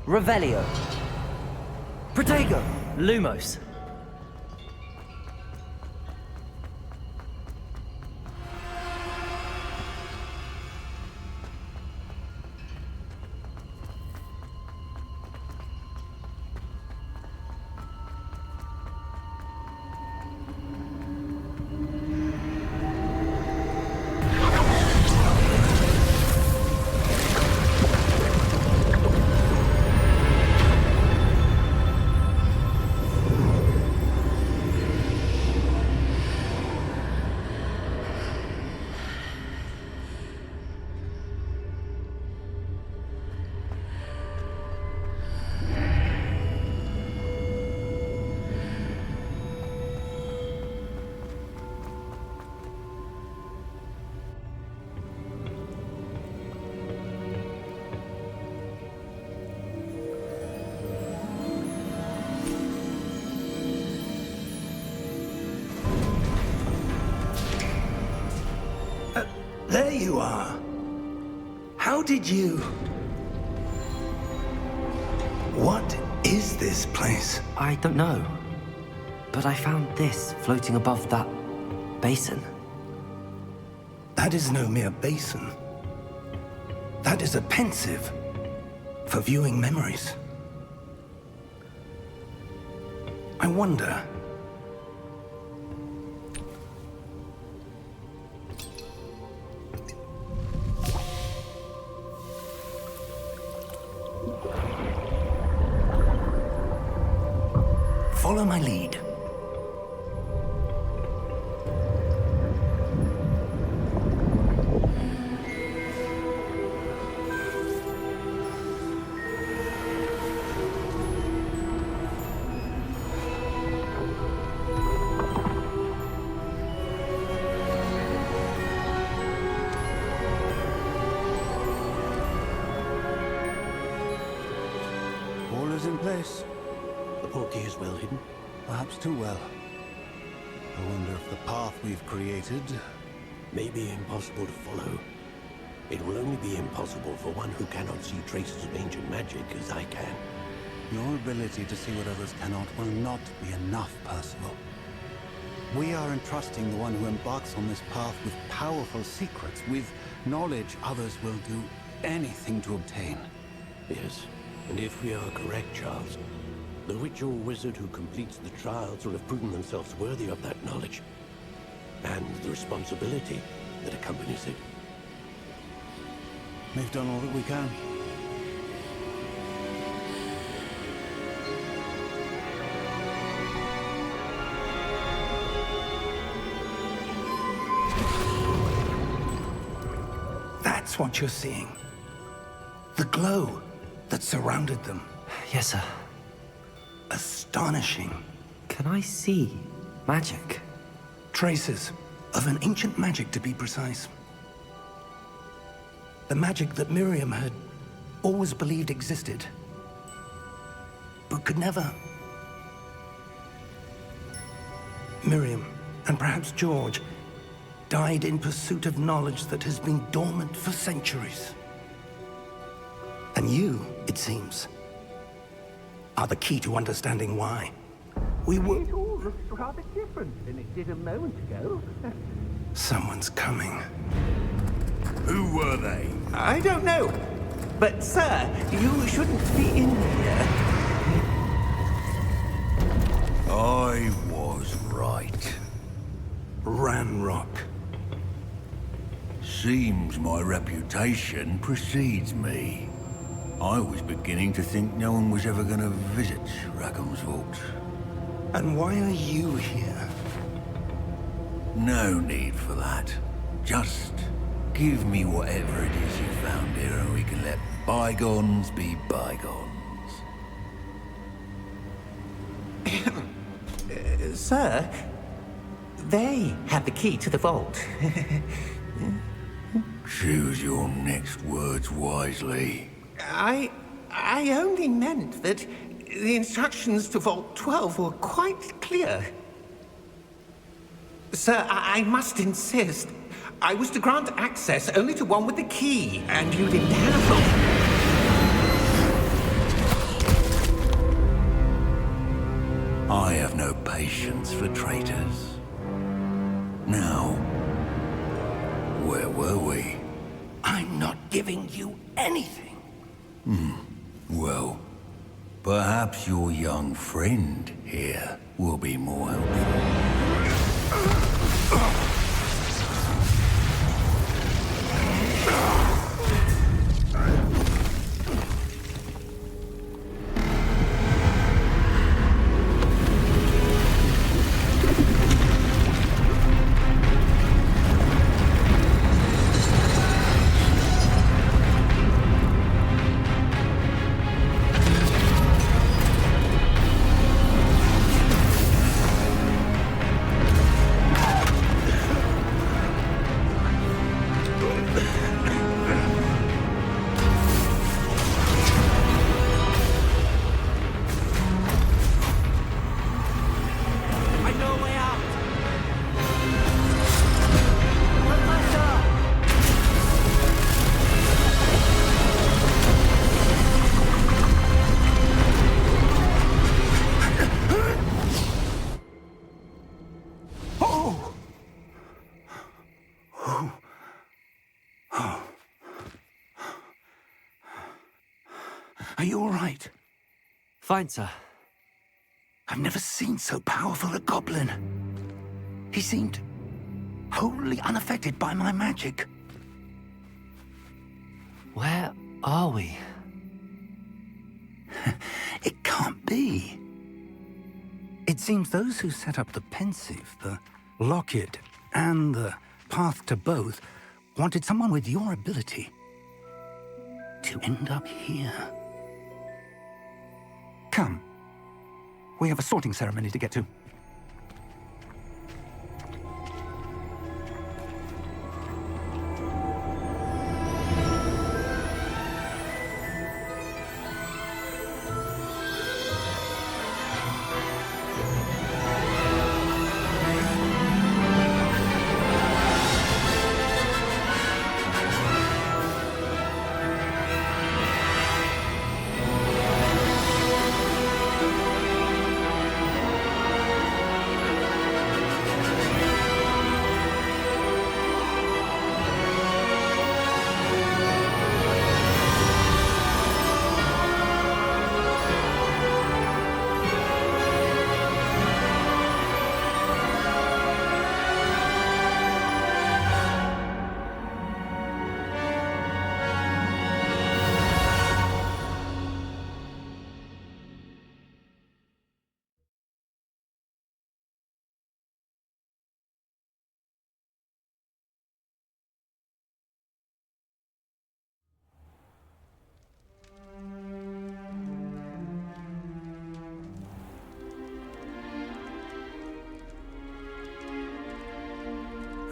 Revelio. Protego. Lumos. There you are. How did you... What is this place? I don't know. But I found this floating above that basin. That is no mere basin. That is a pensive for viewing memories. I wonder... Follow my lead. All is in place. The portkey is well hidden. Perhaps too well. I wonder if the path we've created... May be impossible to follow. It will only be impossible for one who cannot see traces of ancient magic as I can. Your ability to see what others cannot will not be enough, Percival. We are entrusting the one who embarks on this path with powerful secrets, with knowledge others will do anything to obtain. Yes, and if we are correct, Charles, the witch or wizard who completes the trials will have proven themselves worthy of that knowledge, and the responsibility that accompanies it. We've done all that we can. That's what you're seeing. The glow that surrounded them. Yes, sir. Astonishing. Can I see magic? Traces of an ancient magic, to be precise. The magic that Miriam had always believed existed, but could never. Miriam, and perhaps George, died in pursuit of knowledge that has been dormant for centuries. And you, it seems, are the key to understanding why. We were... It all looks rather different than it did a moment ago. Someone's coming. Who were they? I don't know. But, sir, you shouldn't be in here. I was right. Ranrock. Seems my reputation precedes me. I was beginning to think no one was ever going to visit Rackham's vault. And why are you here? No need for that. Just give me whatever it is you found here and we can let bygones be bygones. Sir, they have the key to the vault. Choose your next words wisely. I only meant that the instructions to Vault 12 were quite clear. Sir, I must insist. I was to grant access only to one with the key, and you didn't have them. I have no patience for traitors. Now, where were we? I'm not giving you anything. Well, perhaps your young friend here will be more helpful. Are you all right? Fine, sir. I've never seen so powerful a goblin. He seemed wholly unaffected by my magic. Where are we? It can't be. It seems those who set up the pensive, the locket, and the path to both wanted someone with your ability to end up here. Come. We have a sorting ceremony to get to.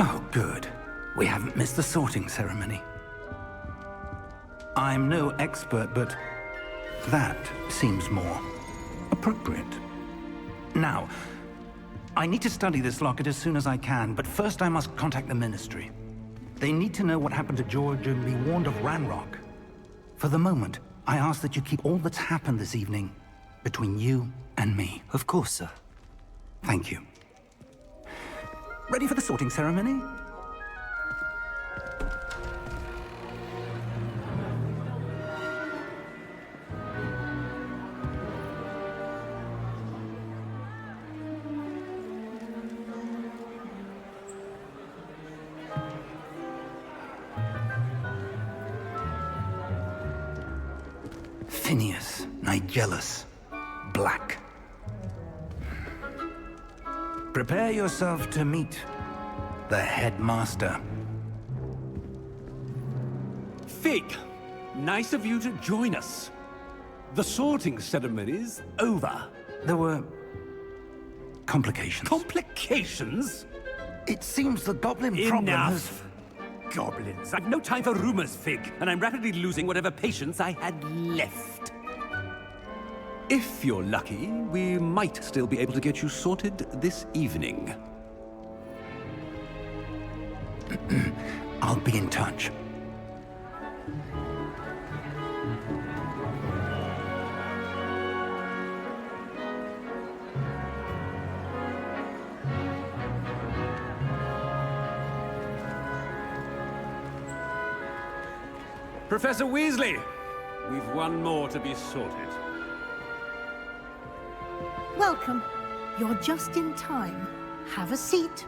Oh, good. We haven't missed the sorting ceremony. I'm no expert, but that seems more appropriate. Now, I need to study this locket as soon as I can, but first I must contact the Ministry. They need to know what happened to George and be warned of Ranrock. For the moment, I ask that you keep all that's happened this evening between you and me. Of course, sir. Thank you. Ready for the sorting ceremony? Phineas, Nigellus, Black. Prepare yourself to meet the headmaster. Fig, nice of you to join us. The sorting ceremony's over. There were complications. Complications? It seems the goblin problem has... Enough! Goblins. I've no time for rumors, Fig, and I'm rapidly losing whatever patience I had left. If you're lucky, we might still be able to get you sorted this evening. I'll be in touch. Professor Weasley! We've one more to be sorted. Welcome. You're just in time. Have a seat.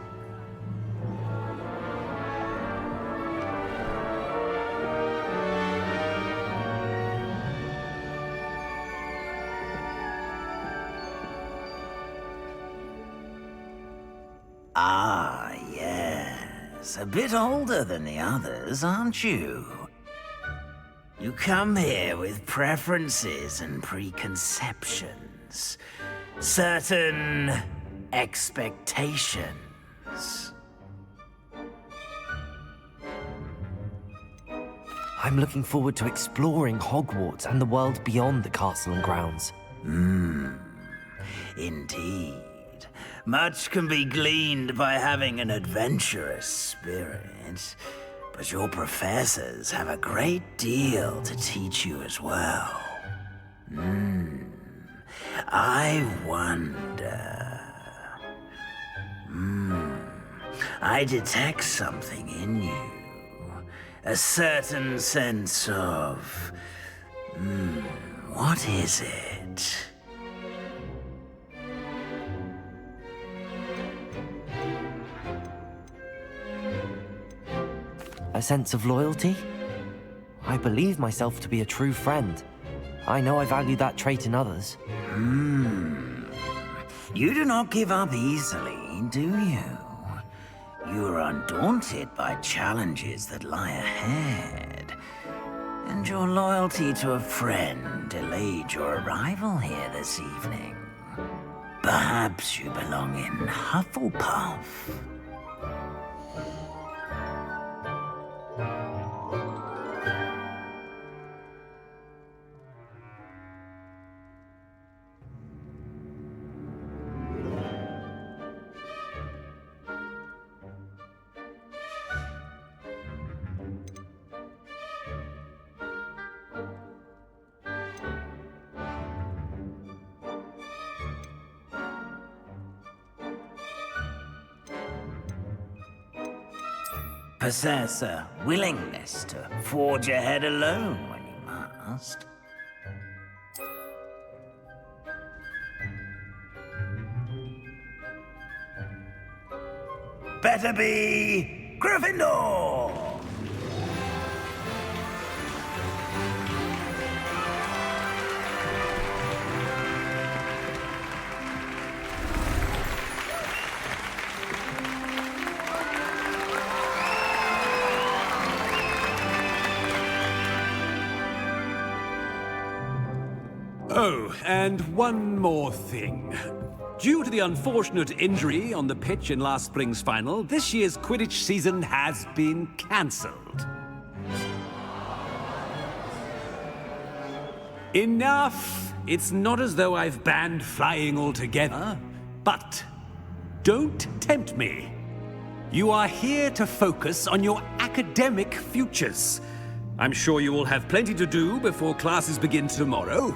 Ah, yes. A bit older than the others, aren't you? You come here with preferences and preconceptions. Certain expectations. I'm looking forward to exploring Hogwarts and the world beyond the castle and grounds. Indeed. Much can be gleaned by having an adventurous spirit, but your professors have a great deal to teach you as well. I wonder... I detect something in you. A certain sense of... what is it? A sense of loyalty? I believe myself to be a true friend. I know I value that trait in others. You do not give up easily, do you? You are undaunted by challenges that lie ahead. And your loyalty to a friend delayed your arrival here this evening. Perhaps you belong in Hufflepuff. Possess a willingness to forge ahead alone when you must. Better be Gryffindor! Oh, and one more thing. Due to the unfortunate injury on the pitch in last spring's final, this year's Quidditch season has been cancelled. Enough! It's not as though I've banned flying altogether, but don't tempt me. You are here to focus on your academic futures. I'm sure you will have plenty to do before classes begin tomorrow.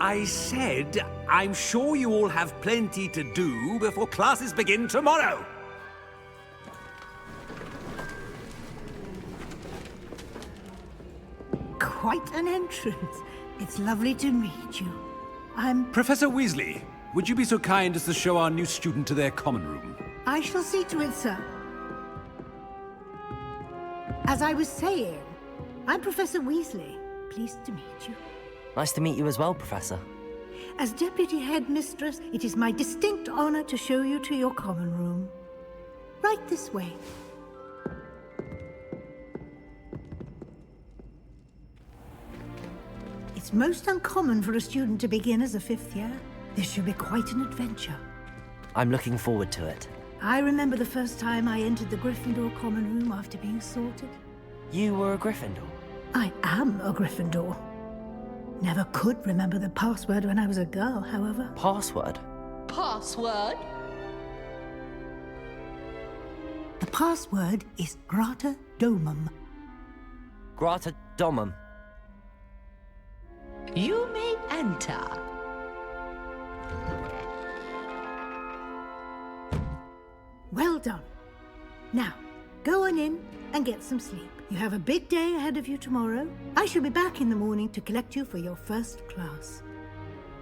I said, I'm sure you all have plenty to do before classes begin tomorrow. Quite an entrance. It's lovely to meet you. I'm... Professor Weasley, would you be so kind as to show our new student to their common room? I shall see to it, sir. As I was saying, I'm Professor Weasley. Pleased to meet you. Nice to meet you as well, Professor. As Deputy Headmistress, it is my distinct honor to show you to your common room. Right this way. It's most uncommon for a student to begin as a fifth year. This should be quite an adventure. I'm looking forward to it. I remember the first time I entered the Gryffindor common room after being sorted. You were a Gryffindor? I am a Gryffindor. Never could remember the password when I was a girl, however. Password? Password? The password is Grata Domum. Grata Domum. You may enter. Well done. Now, go on in and get some sleep. You have a big day ahead of you tomorrow. I shall be back in the morning to collect you for your first class.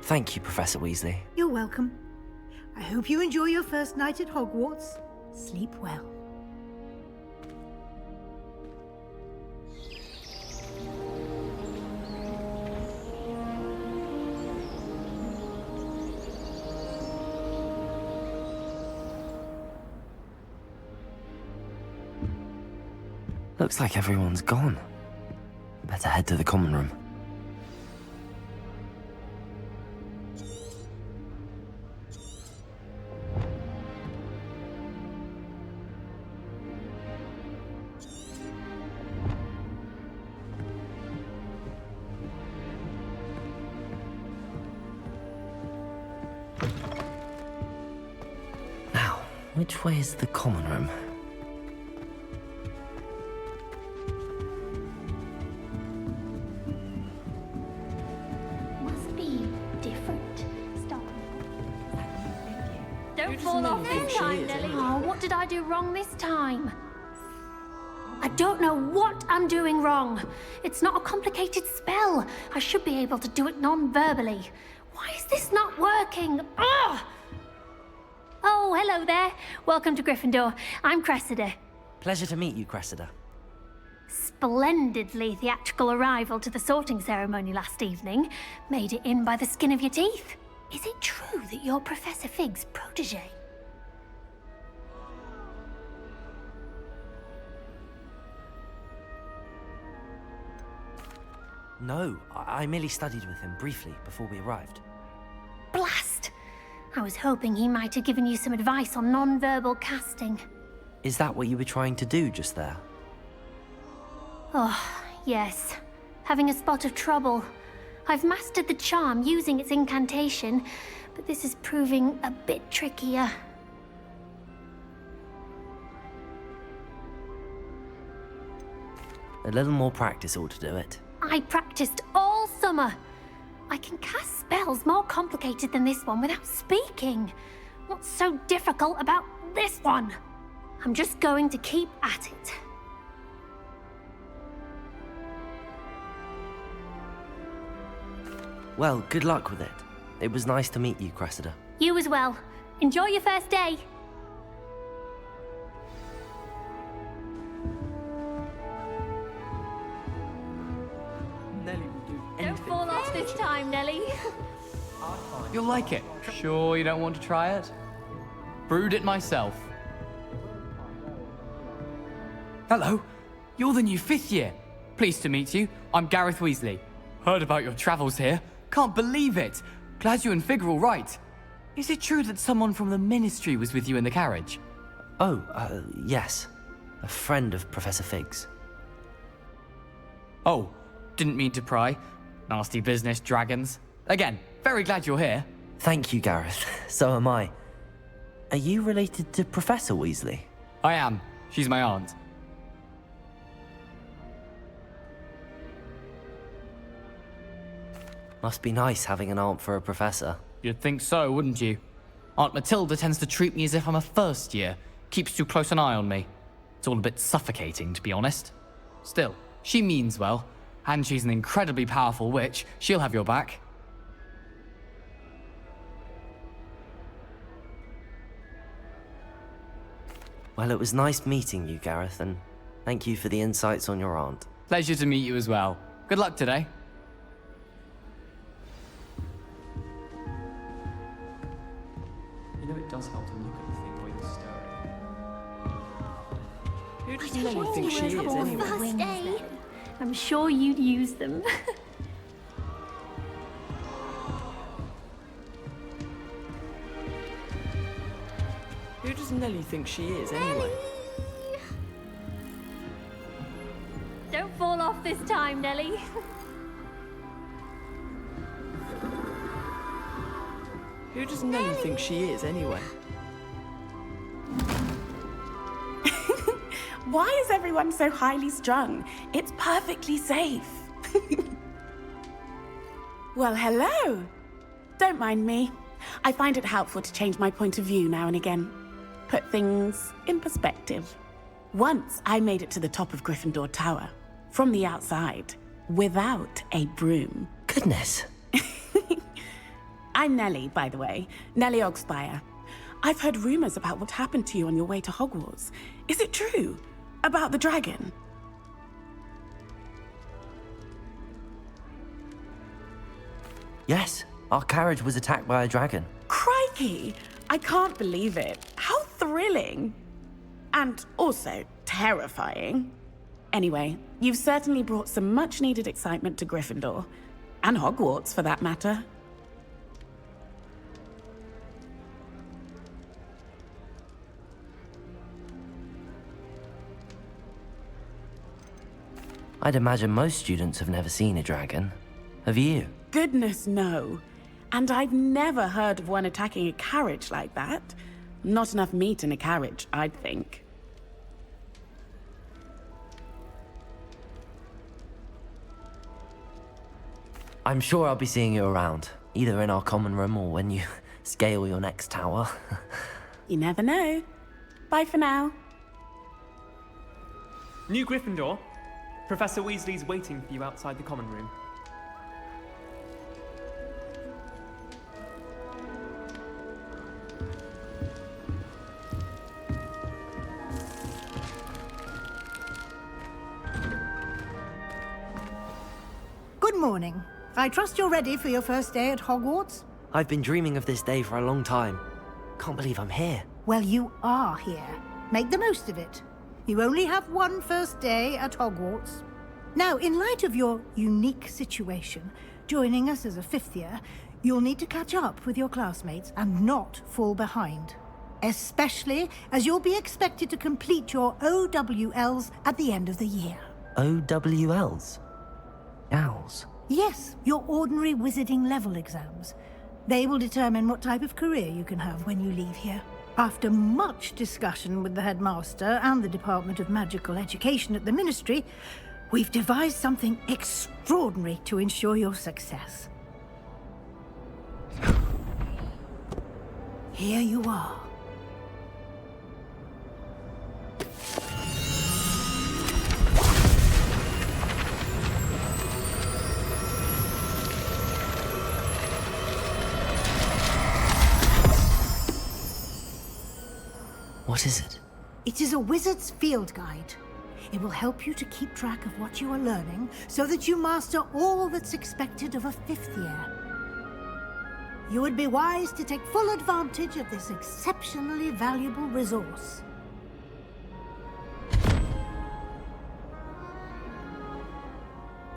Thank you, Professor Weasley. You're welcome. I hope you enjoy your first night at Hogwarts. Sleep well. Looks like everyone's gone. Better head to the common room. Now, which way is the common room? Don't fall off this time, Nelly. Oh, what did I do wrong this time? I don't know what I'm doing wrong. It's not a complicated spell. I should be able to do it non-verbally. Why is this not working? Ugh! Oh, hello there. Welcome to Gryffindor. I'm Cressida. Pleasure to meet you, Cressida. Splendidly theatrical arrival to the sorting ceremony last evening. Made it in by the skin of your teeth. Is it true that you're Professor Fig's protege? No, I merely studied with him briefly before we arrived. Blast! I was hoping he might have given you some advice on non-verbal casting. Is that what you were trying to do just there? Oh, yes. Having a spot of trouble. I've mastered the charm using its incantation, but this is proving a bit trickier. A little more practice ought to do it. I practiced all summer. I can cast spells more complicated than this one without speaking. What's so difficult about this one? I'm just going to keep at it. Well, good luck with it. It was nice to meet you, Cressida. You as well. Enjoy your first day. Nelly will do Don't anything. fall off this time, Nelly. You'll like it. Sure you don't want to try it? Brewed it myself. Hello. You're the new 5th year. Pleased to meet you. I'm Gareth Weasley. Heard about your travels here. Can't believe it. Glad you and Fig are all right. Is it true that someone from the Ministry was with you in the carriage? Oh, yes. A friend of Professor Fig's. Oh, didn't mean to pry. Nasty business, dragons. Again, very glad you're here. Thank you, Gareth. So am I. Are you related to Professor Weasley? I am. She's my aunt. Must be nice having an aunt for a professor. You'd think so, wouldn't you? Aunt Matilda tends to treat me as if I'm a first year. Keeps too close an eye on me. It's all a bit suffocating, to be honest. Still, she means well. And she's an incredibly powerful witch. She'll have your back. Well, it was nice meeting you, Gareth, and thank you for the insights on your aunt. Pleasure to meet you as well. Good luck today. You know it does help to look at the thing while you're stirring. Who does I Nelly told think you she it is was your anyway? first day. I'm sure you'd use them. Who does Nelly think she is anyway? Don't fall off this time, Nelly. Who does Nelly think she is anyway? Why is everyone so highly strung? It's perfectly safe. Well, hello. Don't mind me. I find it helpful to change my point of view now and again. Put things in perspective. Once I made it to the top of Gryffindor Tower, from the outside, without a broom. Goodness. I'm Nellie, by the way. Nellie Ogspire. I've heard rumors about what happened to you on your way to Hogwarts. Is it true? About the dragon? Yes, our carriage was attacked by a dragon. Crikey! I can't believe it. How thrilling! And also terrifying. Anyway, you've certainly brought some much-needed excitement to Gryffindor. And Hogwarts, for that matter. I'd imagine most students have never seen a dragon. Have you? Goodness, no. And I've never heard of one attacking a carriage like that. Not enough meat in a carriage, I'd think. I'm sure I'll be seeing you around, either in our common room or when you scale your next tower. You never know. Bye for now. New Gryffindor. Professor Weasley's waiting for you outside the common room. Good morning. I trust you're ready for your first day at Hogwarts? I've been dreaming of this day for a long time. Can't believe I'm here. Well, you are here. Make the most of it. You only have one first day at Hogwarts. Now, in light of your unique situation, joining us as a fifth year, you'll need to catch up with your classmates and not fall behind. Especially as you'll be expected to complete your OWLs at the end of the year. OWLs? Owls? Yes, your ordinary wizarding level exams. They will determine what type of career you can have when you leave here. After much discussion with the headmaster and the Department of Magical Education at the Ministry, we've devised something extraordinary to ensure your success. Here you are. What is it? It is a wizard's field guide. It will help you to keep track of what you are learning so that you master all that's expected of a fifth year. You would be wise to take full advantage of this exceptionally valuable resource.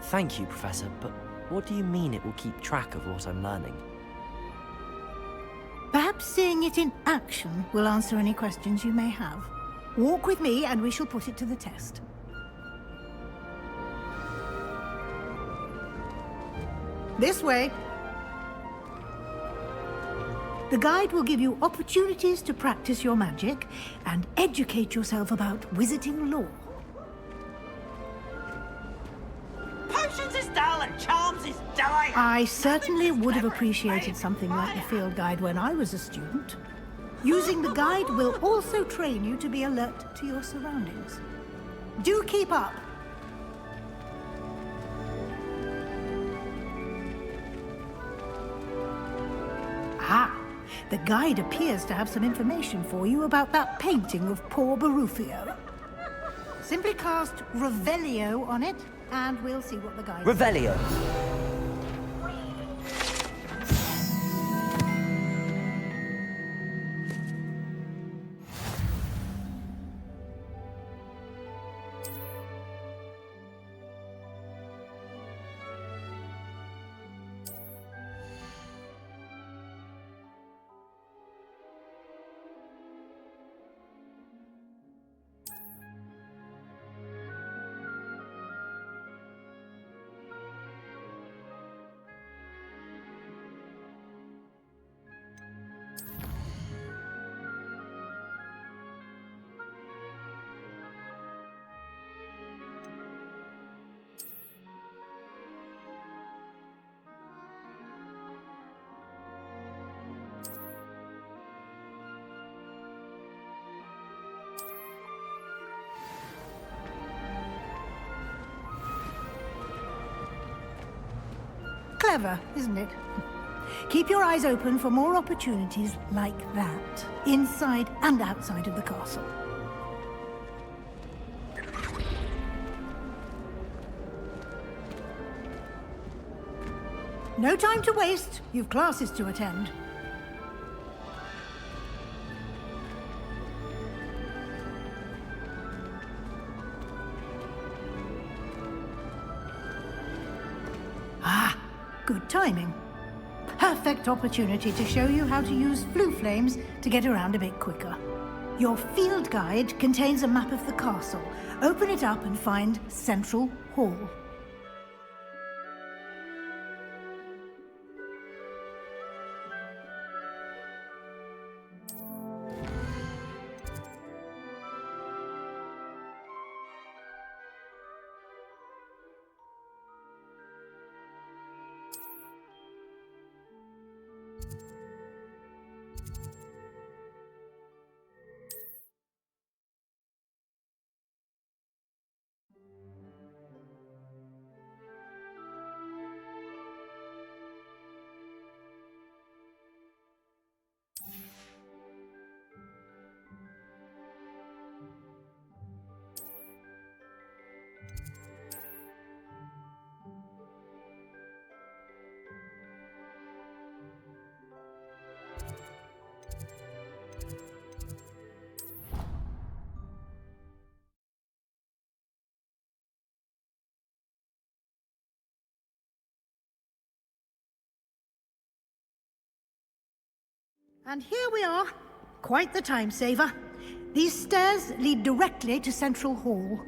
Thank you, Professor, but what do you mean it will keep track of what I'm learning? Perhaps seeing it in action will answer any questions you may have. Walk with me and we shall put it to the test. This way. The guide will give you opportunities to practice your magic and educate yourself about wizarding lore. Potions is dull and charms is dire. I certainly would have appreciated something like the field guide when I was a student. Using the guide will also train you to be alert to your surroundings. Do keep up. Ah, the guide appears to have some information for you about that painting of poor Barufio. Simply cast Revelio on it, and we'll see what the guide says. Revelio! Clever, isn't it? Keep your eyes open for more opportunities like that, inside and outside of the castle. No time to waste. You've classes to attend. Ah, good timing. Perfect opportunity to show you how to use flue flames to get around a bit quicker. Your field guide contains a map of the castle. Open it up and find Central Hall. And here we are. Quite the time saver. These stairs lead directly to Central Hall.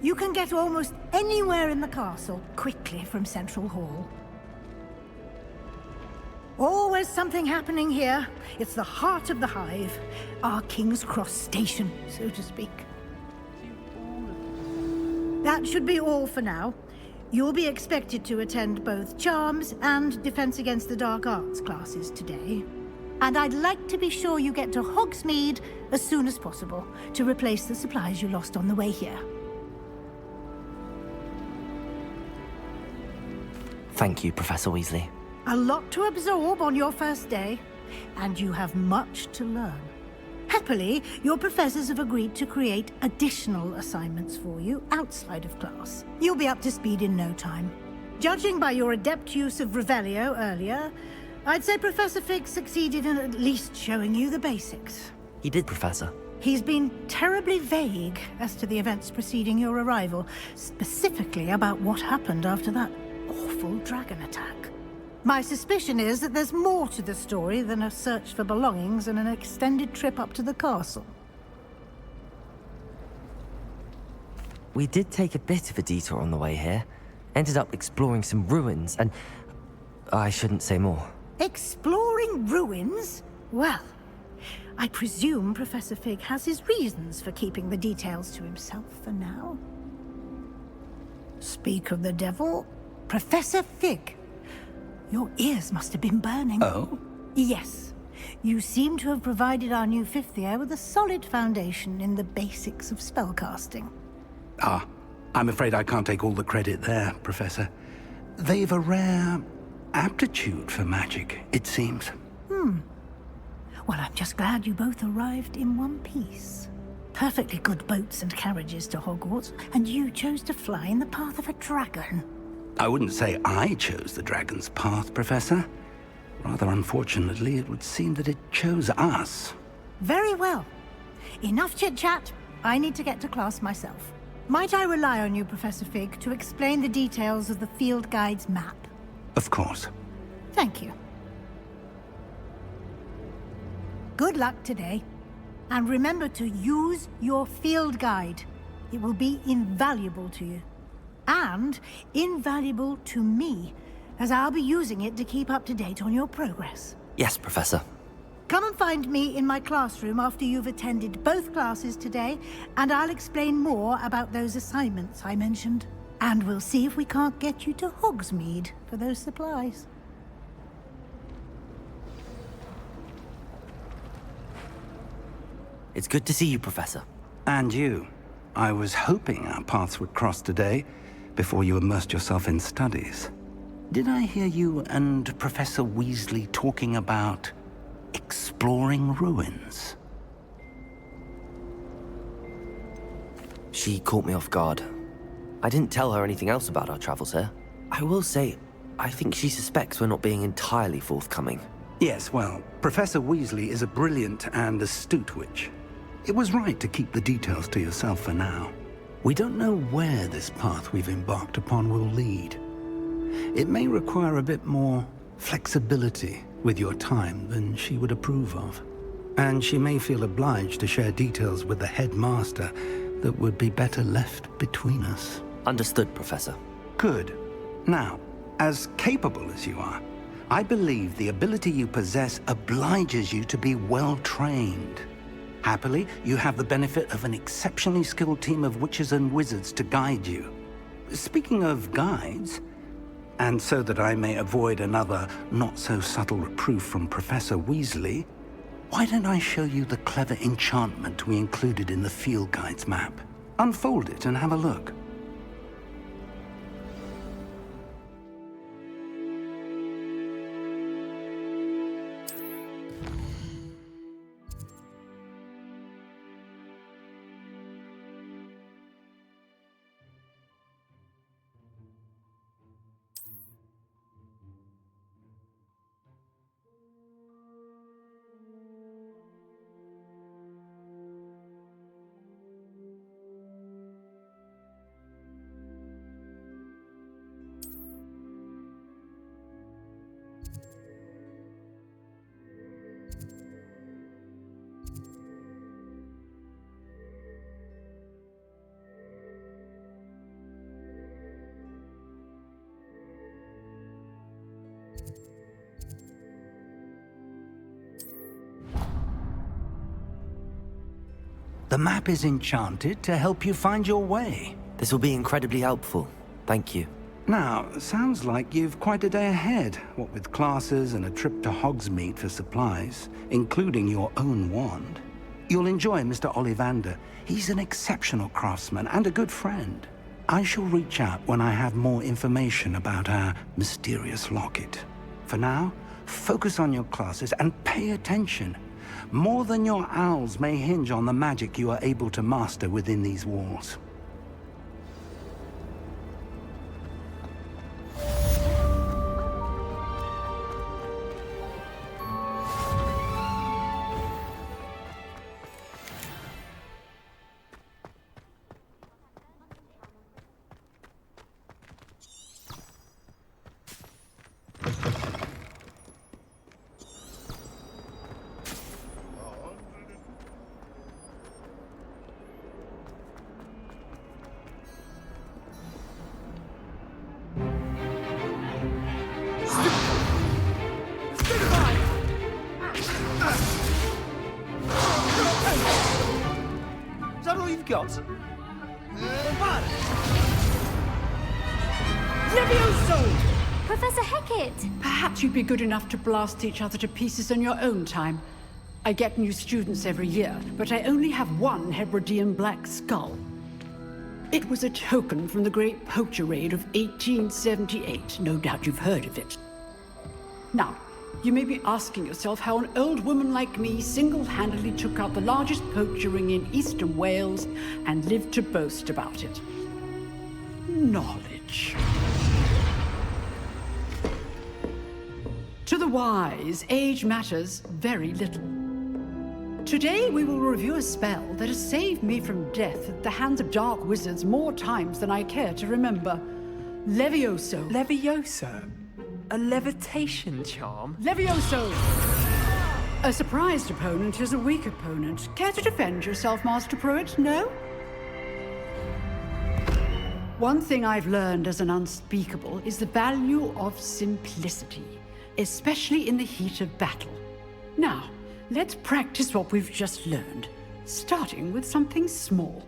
You can get almost anywhere in the castle quickly from Central Hall. Always something happening here. It's the heart of the hive. Our King's Cross station, so to speak. That should be all for now. You'll be expected to attend both Charms and Defense Against the Dark Arts classes today. And I'd like to be sure you get to Hogsmeade as soon as possible to replace the supplies you lost on the way here. Thank you, Professor Weasley. A lot to absorb on your first day, and you have much to learn. Happily, your professors have agreed to create additional assignments for you outside of class. You'll be up to speed in no time. Judging by your adept use of Revelio earlier, I'd say Professor Fig succeeded in at least showing you the basics. He did, Professor. He's been terribly vague as to the events preceding your arrival, specifically about what happened after that awful dragon attack. My suspicion is that there's more to the story than a search for belongings and an extended trip up to the castle. We did take a bit of a detour on the way here. Ended up exploring some ruins and... I shouldn't say more. Exploring ruins? Well, I presume Professor Fig has his reasons for keeping the details to himself for now. Speak of the devil, Professor Fig. Your ears must have been burning. Oh? Yes. You seem to have provided our new fifth year with a solid foundation in the basics of spellcasting. Ah, I'm afraid I can't take all the credit there, Professor. They've a rare aptitude for magic, it seems. Well, I'm just glad you both arrived in one piece. Perfectly good boats and carriages to Hogwarts, and you chose to fly in the path of a dragon. I wouldn't say I chose the dragon's path, Professor. Rather unfortunately, it would seem that it chose us. Very well. Enough chit-chat. I need to get to class myself. Might I rely on you, Professor Fig, to explain the details of the field guide's map? Of course. Thank you. Good luck today. And remember to use your field guide. It will be invaluable to you. And invaluable to me, as I'll be using it to keep up to date on your progress. Yes, Professor. Come and find me in my classroom after you've attended both classes today, and I'll explain more about those assignments I mentioned. And we'll see if we can't get you to Hogsmeade for those supplies. It's good to see you, Professor. And you. I was hoping our paths would cross today, before you immersed yourself in studies. Did I hear you and Professor Weasley talking about exploring ruins? She caught me off guard. I didn't tell her anything else about our travels here. I will say, I think she suspects we're not being entirely forthcoming. Yes, well, Professor Weasley is a brilliant and astute witch. It was right to keep the details to yourself for now. We don't know where this path we've embarked upon will lead. It may require a bit more flexibility with your time than she would approve of. And she may feel obliged to share details with the headmaster that would be better left between us. Understood, Professor. Good. Now, as capable as you are, I believe the ability you possess obliges you to be well-trained. Happily, you have the benefit of an exceptionally skilled team of witches and wizards to guide you. Speaking of guides, and so that I may avoid another not-so-subtle reproof from Professor Weasley, why don't I show you the clever enchantment we included in the field guide's map? Unfold it and have a look. The map is enchanted to help you find your way. This will be incredibly helpful. Thank you. Now, sounds like you've quite a day ahead, what with classes and a trip to Hogsmeade for supplies, including your own wand. You'll enjoy Mr. Ollivander. He's an exceptional craftsman and a good friend. I shall reach out when I have more information about our mysterious locket. For now, focus on your classes and pay attention. More than your owls may hinge on the magic you are able to master within these walls. Is that all you've got? Levioso! Professor Hecat! Perhaps you'd be good enough to blast each other to pieces in your own time. I get new students every year, but I only have one Hebridean black skull. It was a token from the Great Poacher Raid of 1878. No doubt you've heard of it. Now, you may be asking yourself how an old woman like me single-handedly took out the largest poacher ring in eastern Wales and lived to boast about it. Knowledge. To the wise, age matters very little. Today we will review a spell that has saved me from death at the hands of dark wizards more times than I care to remember. Levioso. Levioso? A levitation charm? Levioso! A surprised opponent is a weak opponent. Care to defend yourself, Master Pruitt? No? One thing I've learned as an unspeakable is the value of simplicity, especially in the heat of battle. Now, let's practice what we've just learned, starting with something small.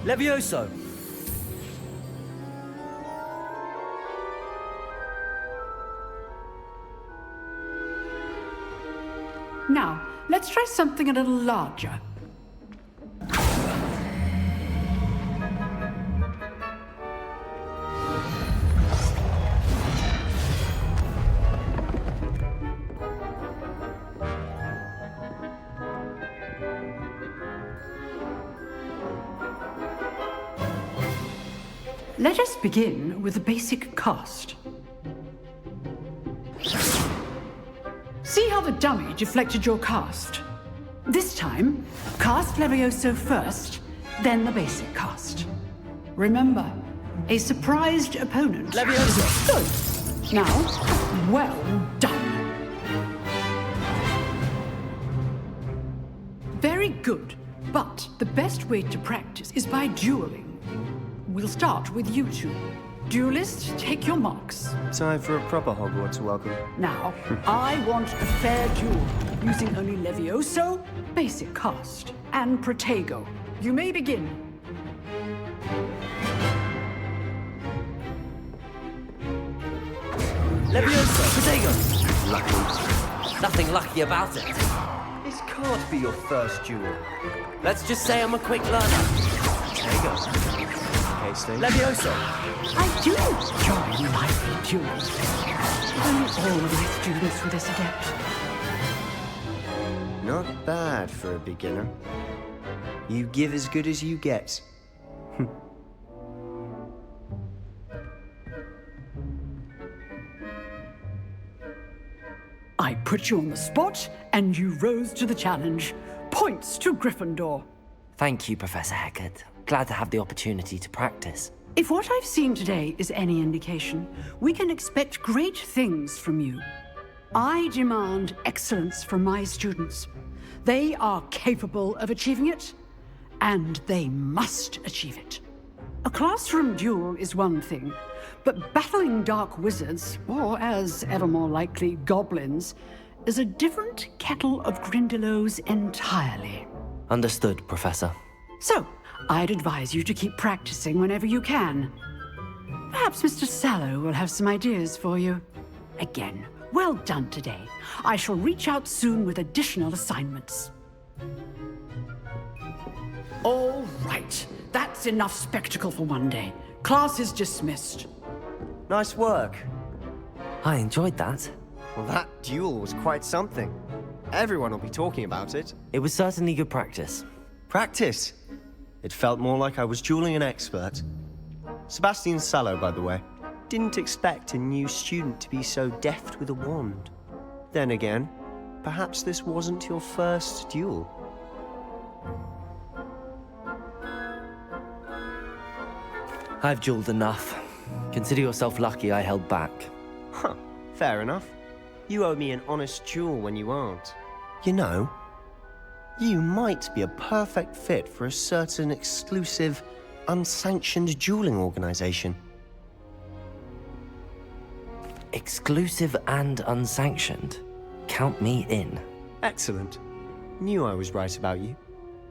Levioso! Now, let's try something a little larger. Let us begin with the basic cast. See how the dummy deflected your cast? This time, cast Levioso first, then the basic cast. Remember, a surprised opponent. Levioso! Good. Now, well done. Very good, but the best way to practice is by dueling. We'll start with you two. Duelists, take your marks. Time for a proper Hogwarts welcome. Now, I want a fair duel, using only Levioso, basic cast, and Protego. You may begin. Levioso! Protego! Lucky. Nothing lucky about it. This can't be your first duel. Let's just say I'm a quick learner. Protego. Okay, Steve. Levioso! I do enjoy lively duels. Only all of my students were this adept. Not bad for a beginner. You give as good as you get. I put you on the spot, and you rose to the challenge. Points to Gryffindor. Thank you, Professor Hecat. Glad to have the opportunity to practice. If what I've seen today is any indication, we can expect great things from you. I demand excellence from my students. They are capable of achieving it, and they must achieve it. A classroom duel is one thing, but battling dark wizards, or as ever more likely, goblins, is a different kettle of Grindylows entirely. Understood, Professor. So, I'd advise you to keep practicing whenever you can. Perhaps Mr. Sallow will have some ideas for you. Again, well done today. I shall reach out soon with additional assignments. All right, that's enough spectacle for one day. Class is dismissed. Nice work. I enjoyed that. Well, that duel was quite something. Everyone will be talking about it. It was certainly good practice. Practice? It felt more like I was dueling an expert. Sebastian Sallow, by the way. Didn't expect a new student to be so deft with a wand. Then again, perhaps this wasn't your first duel. I've dueled enough. Consider yourself lucky I held back. Huh, fair enough. You owe me an honest duel when you aren't. You know, you might be a perfect fit for a certain exclusive, unsanctioned dueling organization. Exclusive and unsanctioned? Count me in. Excellent. Knew I was right about you.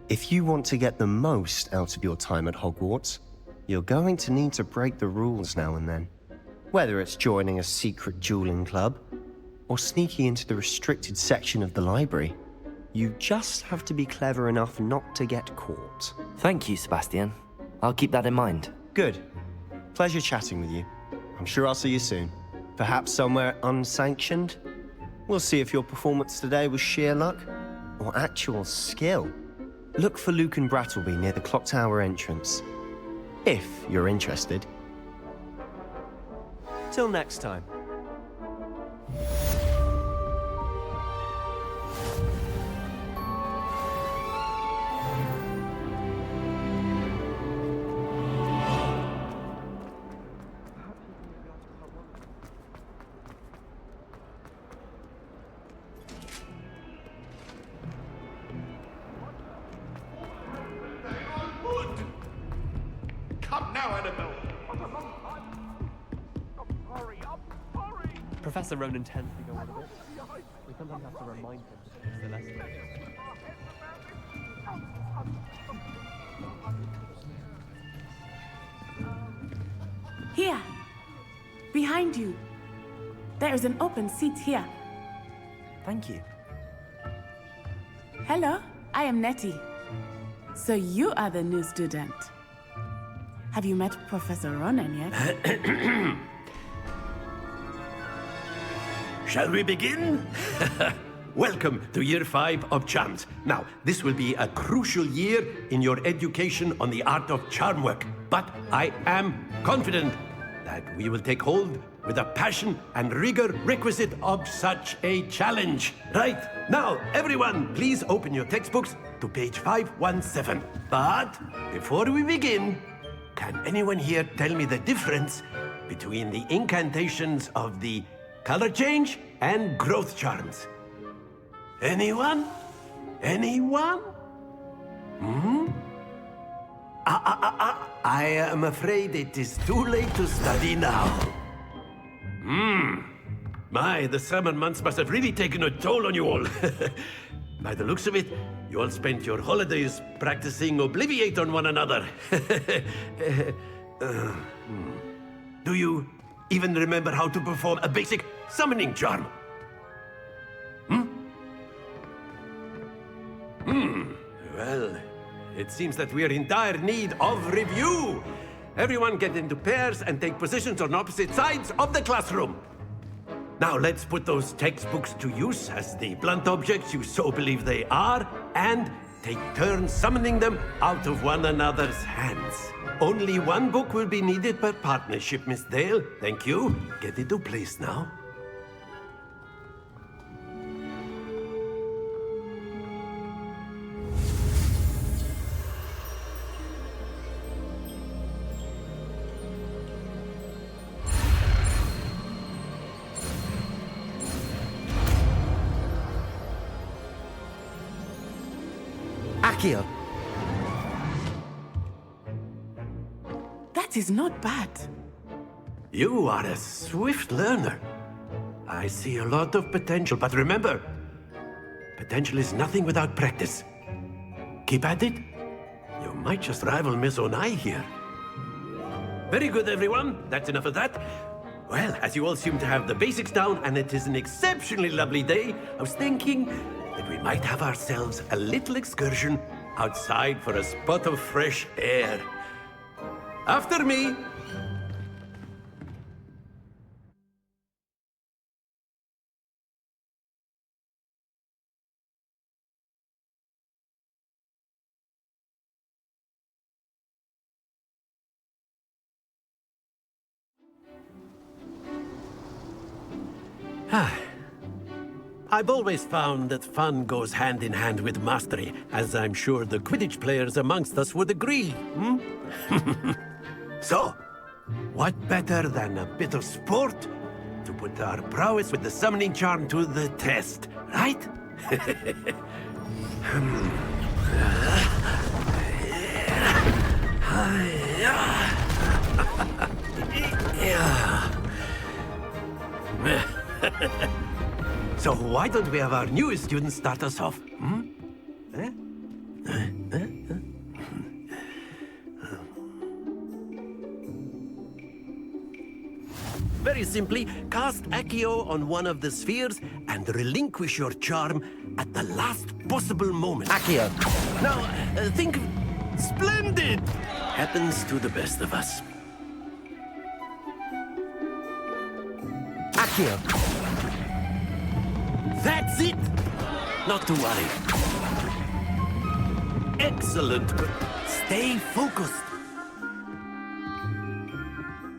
If you want to get the most out of your time at Hogwarts, you're going to need to break the rules now and then. Whether it's joining a secret dueling club, or sneaking into the restricted section of the library, you just have to be clever enough not to get caught. Thank you, Sebastian. I'll keep that in mind. Good. Pleasure chatting with you. I'm sure I'll see you soon. Perhaps somewhere unsanctioned? We'll see if your performance today was sheer luck or actual skill. Look for Luke and Brattleby near the clock tower entrance, if you're interested. Till next time. Professor Ronan tends to go on a bit. We sometimes have to remind him it's the lesson. Here. Behind you. There is an open seat here. Thank you. Hello, I am Nettie. So you are the new student. Have you met Professor Ronan yet? Shall we begin? Welcome to Year 5 of Charms. Now, this will be a crucial year in your education on the art of charm work. But I am confident that we will take hold with the passion and rigor requisite of such a challenge. Right, now, everyone, please open your textbooks to page 517. But before we begin, can anyone here tell me the difference between the incantations of the color change and growth charms? Anyone? Anyone? I am afraid it is too late to study now. My, the summer months must have really taken a toll on you all. By the looks of it, you all spent your holidays practicing Obliviate on one another. Do you even remember how to perform a basic summoning charm? Well, it seems that we are in dire need of review. Everyone get into pairs and take positions on opposite sides of the classroom. Now let's put those textbooks to use as the blunt objects you so believe they are, and take turns summoning them out of one another's hands. Only one book will be needed per partnership, Miss Dale. Thank you. Get into place now. Accio. That is not bad. You are a swift learner. I see a lot of potential, but remember, potential is nothing without practice. Keep at it. You might just rival Miss Onai here. Very good, everyone. That's enough of that. Well, as you all seem to have the basics down, and it is an exceptionally lovely day, I was thinking that we might have ourselves a little excursion outside for a spot of fresh air. After me! I've always found that fun goes hand in hand with mastery, as I'm sure the Quidditch players amongst us would agree. So, what better than a bit of sport to put our prowess with the summoning charm to the test, right? So why don't we have our newest student start us off? Very simply, cast Accio on one of the spheres and relinquish your charm at the last possible moment. Accio. Now, think splendid! Happens to the best of us. Accio. That's it! Not to worry. Excellent. Stay focused.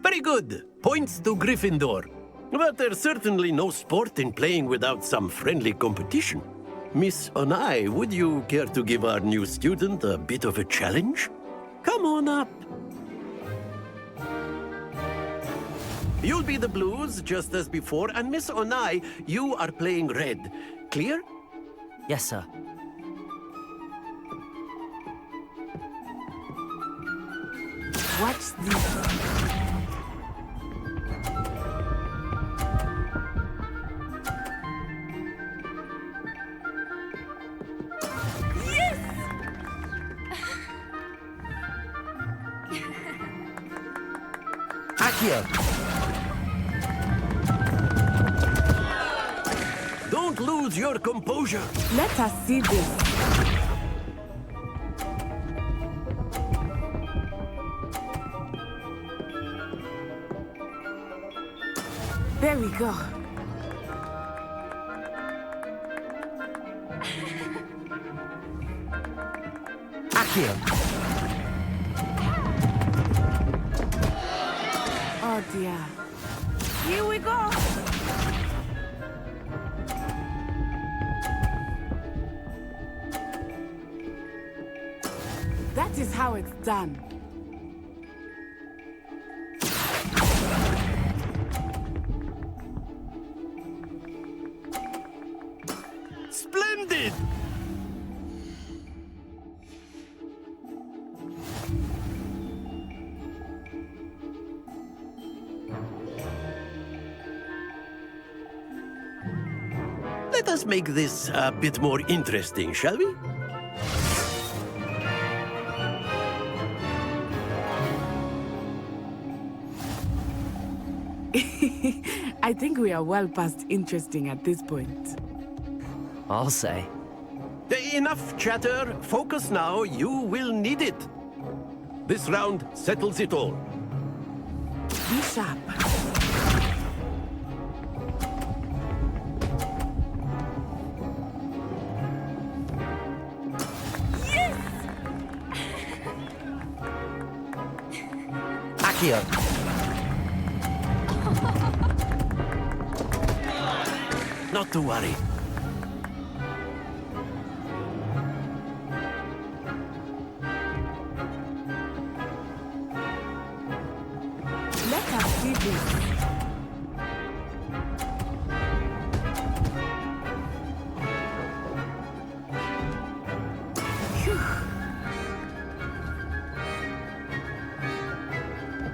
Very good. Points to Gryffindor. But there's certainly no sport in playing without some friendly competition. Miss Onai, would you care to give our new student a bit of a challenge? Come on up. You'll be the blues, just as before, and Miss Onai, you are playing red. Clear? Yes, sir. What's this? Accio! Don't lose your composure. Let us see this. There we go. Accio! Oh dear. Here we go. That is how it's done. Splendid! Let us make this a bit more interesting, shall we? I think we are well past interesting at this point. I'll say. Enough chatter. Focus now. You will need it. This round settles it all. Be sharp. Accio! Not to worry. Let us see this.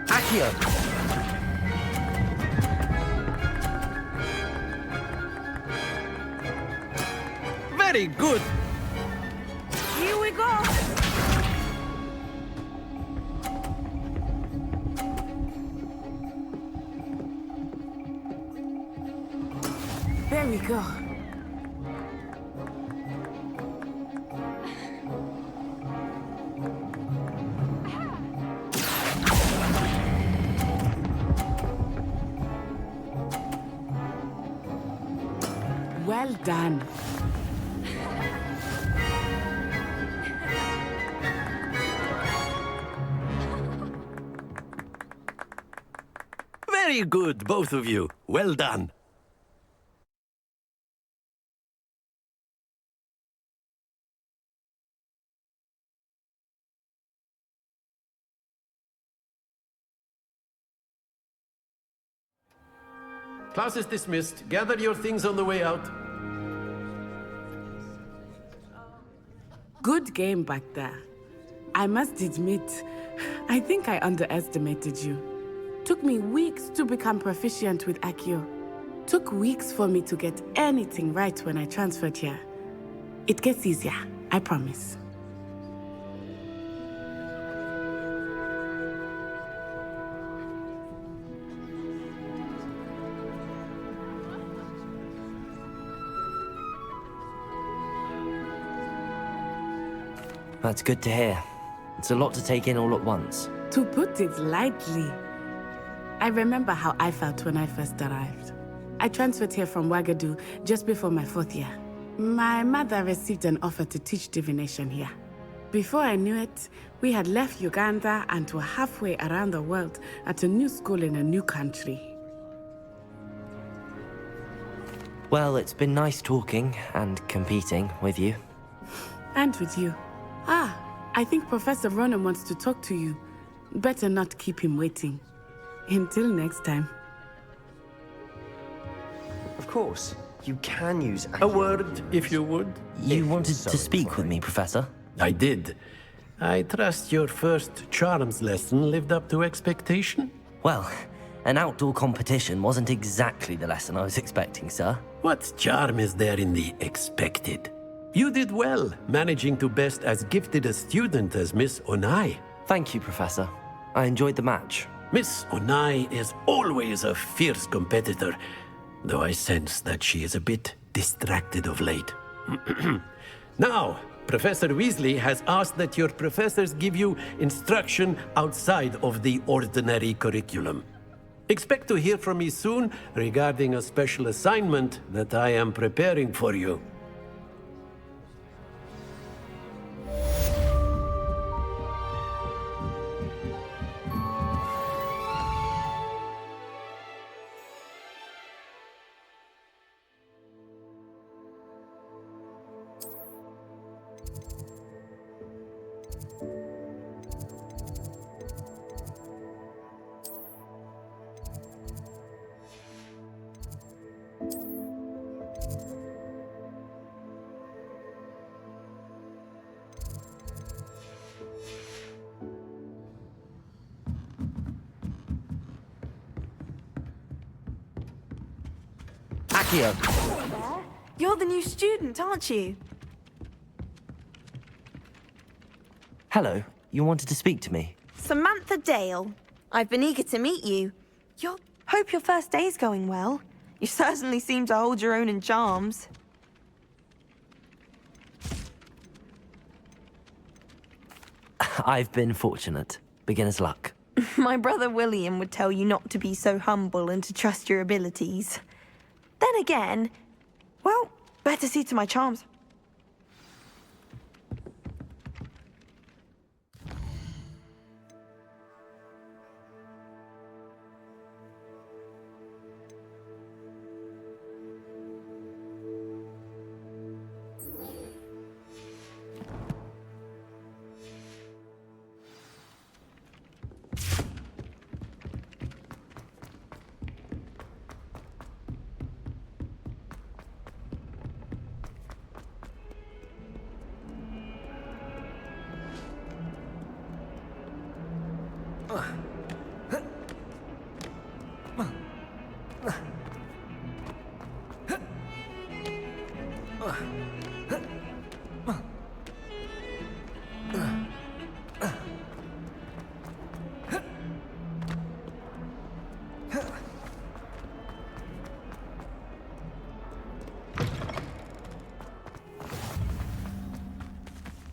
Accio! Very good. Here we go. There we go. Well done. Very good, both of you. Well done. Class is dismissed. Gather your things on the way out. Good game back there. I must admit, I think I underestimated you. Took me weeks to become proficient with Accio. Took weeks for me to get anything right when I transferred here. It gets easier, I promise. That's good to hear. It's a lot to take in all at once. To put it lightly, I remember how I felt when I first arrived. I transferred here from Ouagadougou just before my 4th year. My mother received an offer to teach divination here. Before I knew it, we had left Uganda and were halfway around the world at a new school in a new country. Well, it's been nice talking and competing with you. And with you. Ah, I think Professor Ronan wants to talk to you. Better not keep him waiting. Until next time. Of course, you can use A word, if you would. You wanted to speak with me, Professor? I did. I trust your first charms lesson lived up to expectation? Well, an outdoor competition wasn't exactly the lesson I was expecting, sir. What charm is there in the expected? You did well, managing to best as gifted a student as Miss Onai. Thank you, Professor. I enjoyed the match. Miss Onai is always a fierce competitor, though I sense that she is a bit distracted of late. Now, Professor Weasley has asked that your professors give you instruction outside of the ordinary curriculum. Expect to hear from me soon regarding a special assignment that I am preparing for you. Accio! You're the new student, aren't you? Hello, you wanted to speak to me? Samantha Dale. I've been eager to meet you. Hope your first day's going well. You certainly seem to hold your own in charms. I've been fortunate. Beginner's luck. My brother William would tell you not to be so humble and to trust your abilities. Then again, well, better see to my charms.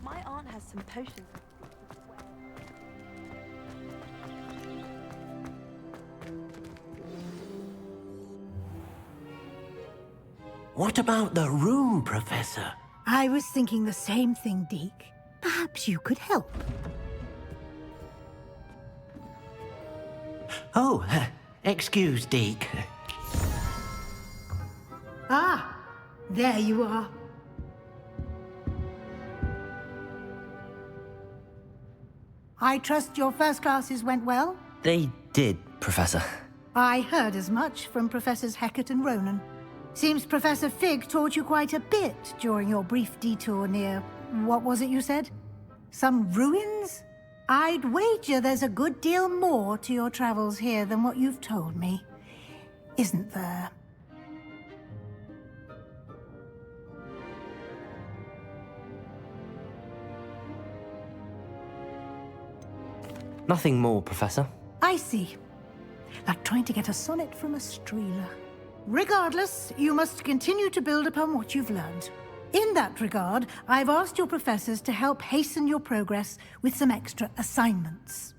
My aunt has some potions. What about the room, Professor? I was thinking the same thing, Deke. Perhaps you could help. Oh, excuse, Deke. Ah, there you are. I trust your first classes went well? They did, Professor. I heard as much from Professors Hecat and Ronan. Seems Professor Fig taught you quite a bit during your brief detour near... what was it you said? Some ruins? I'd wager there's a good deal more to your travels here than what you've told me. Isn't there? Nothing more, Professor. I see. Like trying to get a sonnet from a streeler. Regardless, you must continue to build upon what you've learned. In that regard, I've asked your professors to help hasten your progress with some extra assignments.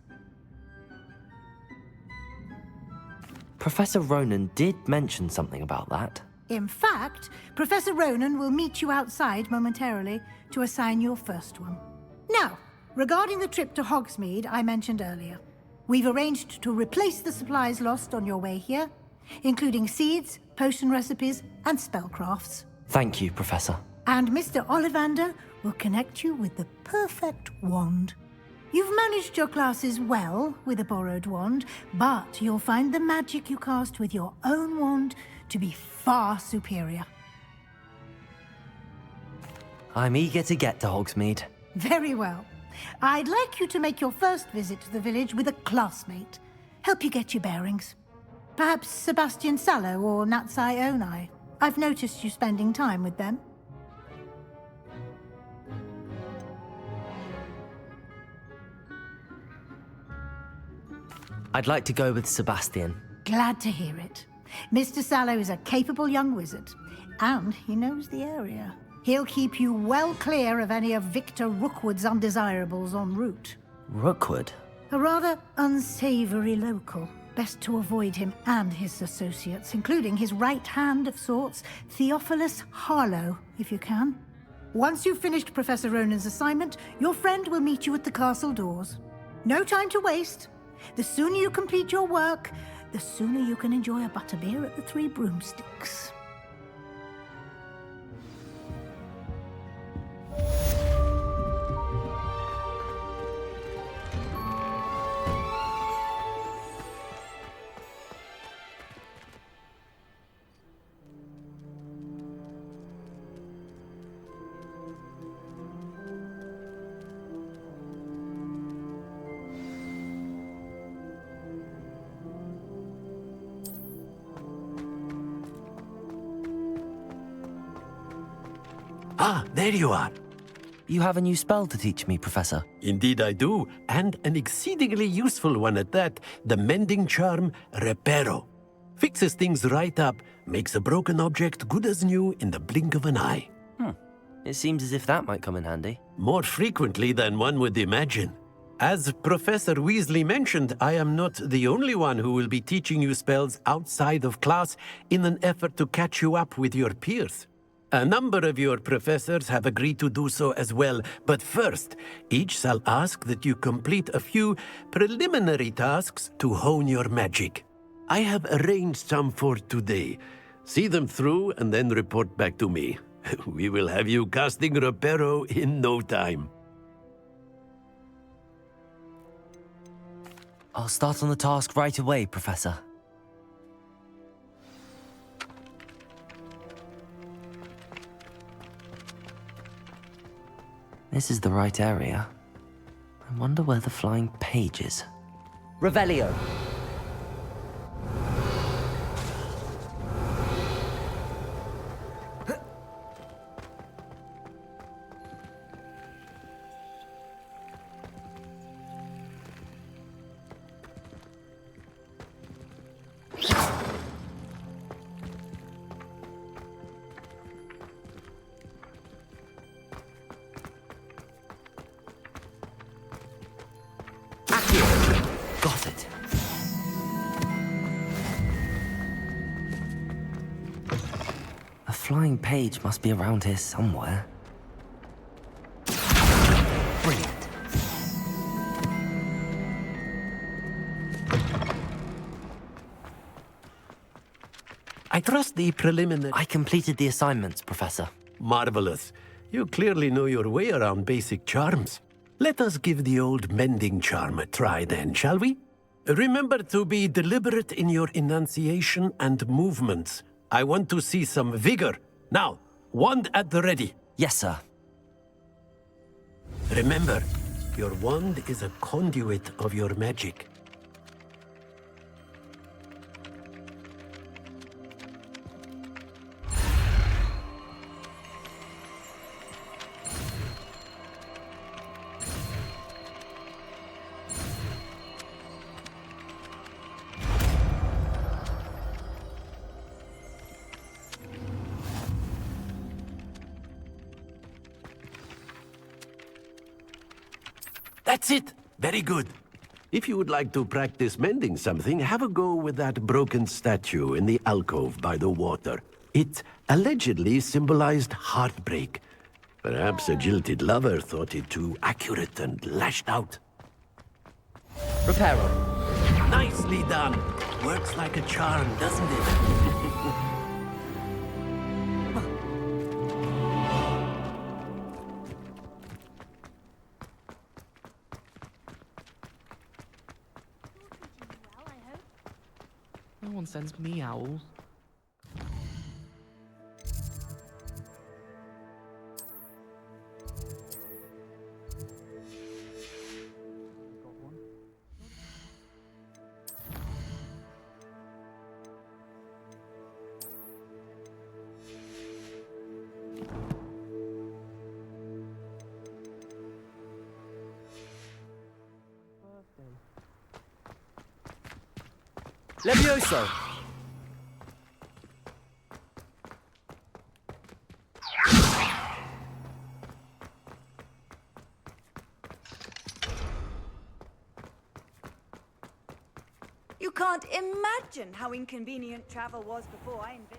Professor Ronan did mention something about that. In fact, Professor Ronan will meet you outside momentarily to assign your first one. Now, regarding the trip to Hogsmeade I mentioned earlier, we've arranged to replace the supplies lost on your way here, including seeds, potion recipes, and spellcrafts. Thank you, Professor. And Mr. Ollivander will connect you with the perfect wand. You've managed your classes well with a borrowed wand, but you'll find the magic you cast with your own wand to be far superior. I'm eager to get to Hogsmeade. Very well. I'd like you to make your first visit to the village with a classmate. Help you get your bearings. Perhaps Sebastian Sallow or Natsai Onai. I've noticed you spending time with them. I'd like to go with Sebastian. Glad to hear it. Mr. Sallow is a capable young wizard, and he knows the area. He'll keep you well clear of any of Victor Rookwood's undesirables en route. Rookwood? A rather unsavory local. Best to avoid him and his associates, including his right hand of sorts, Theophilus Harlow, if you can. Once you've finished Professor Ronan's assignment, your friend will meet you at the castle doors. No time to waste. The sooner you complete your work, the sooner you can enjoy a butterbeer at the Three Broomsticks. Ah, there you are. You have a new spell to teach me, Professor. Indeed I do, and an exceedingly useful one at that. The mending charm, Reparo. Fixes things right up, makes a broken object good as new in the blink of an eye. It seems as if that might come in handy. More frequently than one would imagine. As Professor Weasley mentioned, I am not the only one who will be teaching you spells outside of class in an effort to catch you up with your peers. A number of your professors have agreed to do so as well, but first, each shall ask that you complete a few preliminary tasks to hone your magic. I have arranged some for today. See them through and then report back to me. We will have you casting Reparo in no time. I'll start on the task right away, Professor. This is the right area. I wonder where the flying page is. Revelio! Got it. A flying page must be around here somewhere. Brilliant. I trust the preliminary... I completed the assignments, Professor. Marvelous. You clearly know your way around basic charms. Let us give the old mending charm a try then, shall we? Remember to be deliberate in your enunciation and movements. I want to see some vigor. Now, wand at the ready. Yes, sir. Remember, your wand is a conduit of your magic. That's it! Very good. If you would like to practice mending something, have a go with that broken statue in the alcove by the water. It allegedly symbolized heartbreak. Perhaps a jilted lover thought it too accurate and lashed out. Reparo. Nicely done! Works like a charm, doesn't it? No one sends me owls. Levioso! You can't imagine how inconvenient travel was before I invented.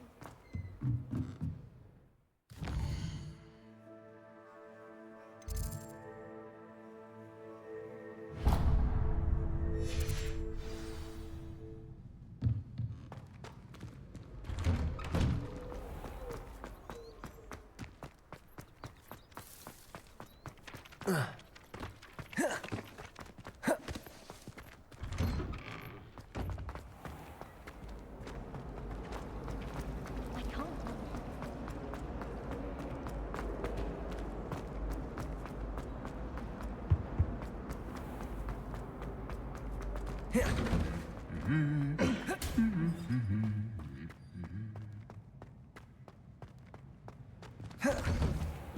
Have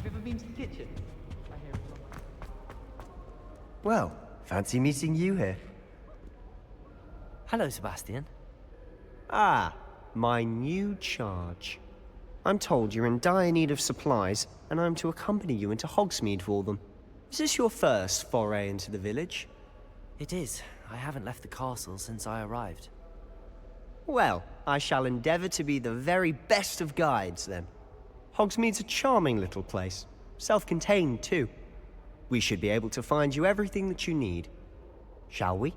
you ever been to the kitchen? I hear it's lovely. Well, fancy meeting you here. Hello, Sebastian. Ah, my new charge. I'm told you're in dire need of supplies, and I'm to accompany you into Hogsmeade for them. Is this your first foray into the village? It is. I haven't left the castle since I arrived. Well, I shall endeavour to be the very best of guides, then. Hogsmeade's a charming little place. Self-contained, too. We should be able to find you everything that you need. Shall we?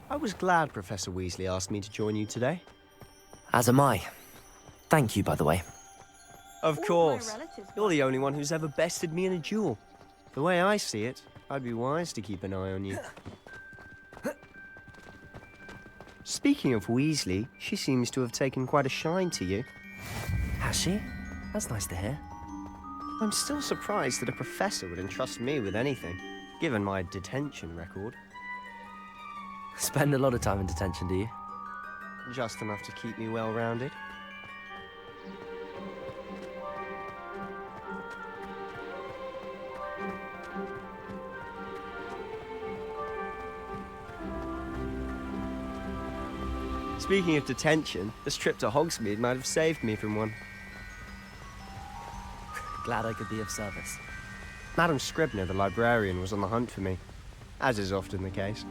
I was glad Professor Weasley asked me to join you today. As am I. Thank you, by the way. Of course. You're the only one who's ever bested me in a duel. The way I see it, I'd be wise to keep an eye on you. Speaking of Weasley, she seems to have taken quite a shine to you. Has she? That's nice to hear. I'm still surprised that a professor would entrust me with anything, given my detention record. Spend a lot of time in detention, do you? Just enough to keep me well-rounded. Speaking of detention, this trip to Hogsmeade might have saved me from one. Glad I could be of service. Madam Scribner, the librarian, was on the hunt for me, as is often the case.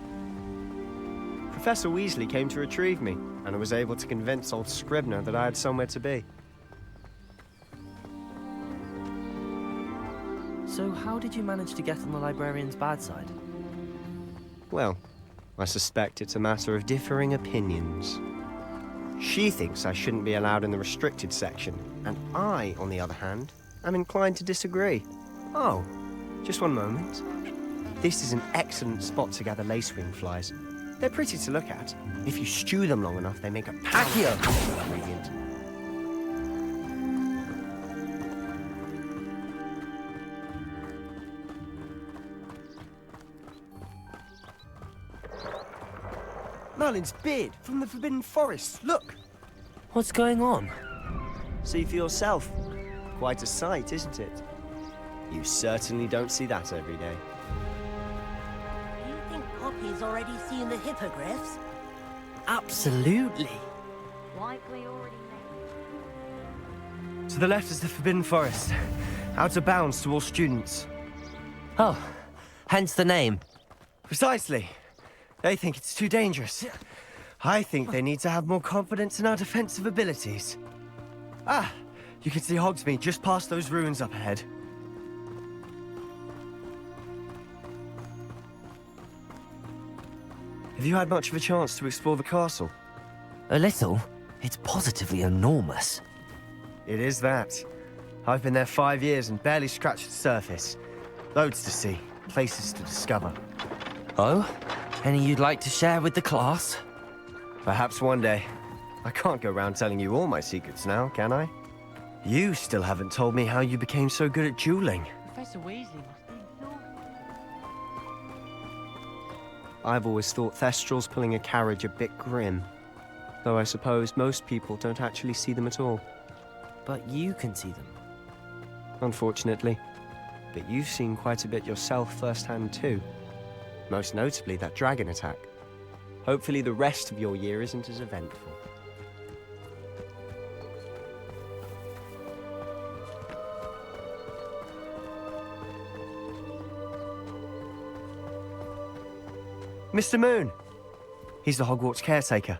Professor Weasley came to retrieve me, and I was able to convince old Scribner that I had somewhere to be. So how did you manage to get on the librarian's bad side? Well, I suspect it's a matter of differing opinions. She thinks I shouldn't be allowed in the restricted section, and I, on the other hand, am inclined to disagree. Oh, just one moment. This is an excellent spot to gather lacewing flies. They're pretty to look at. If you stew them long enough, they make a powerful ingredient. Merlin's beard from the Forbidden Forest. Look! What's going on? See for yourself. Quite a sight, isn't it? You certainly don't see that every day. You think Poppy's already seen the hippogriffs? Absolutely. Likely already To the left is the Forbidden Forest. Out of bounds to all students. Oh, hence the name. Precisely. They think it's too dangerous. I think they need to have more confidence in our defensive abilities. Ah, you can see Hogsmeade just past those ruins up ahead. Have you had much of a chance to explore the castle? A little. It's positively enormous. It is that. I've been there 5 years and barely scratched the surface. Loads to see, places to discover. Oh? Any you'd like to share with the class? Perhaps one day. I can't go around telling you all my secrets now, can I? You still haven't told me how you became so good at dueling. Professor Weasley must be exhausted. I've always thought Thestrals pulling a carriage a bit grim. Though I suppose most people don't actually see them at all. But you can see them. Unfortunately. But you've seen quite a bit yourself firsthand too. Most notably that dragon attack. Hopefully the rest of your year isn't as eventful. Mr. Moon! He's the Hogwarts caretaker.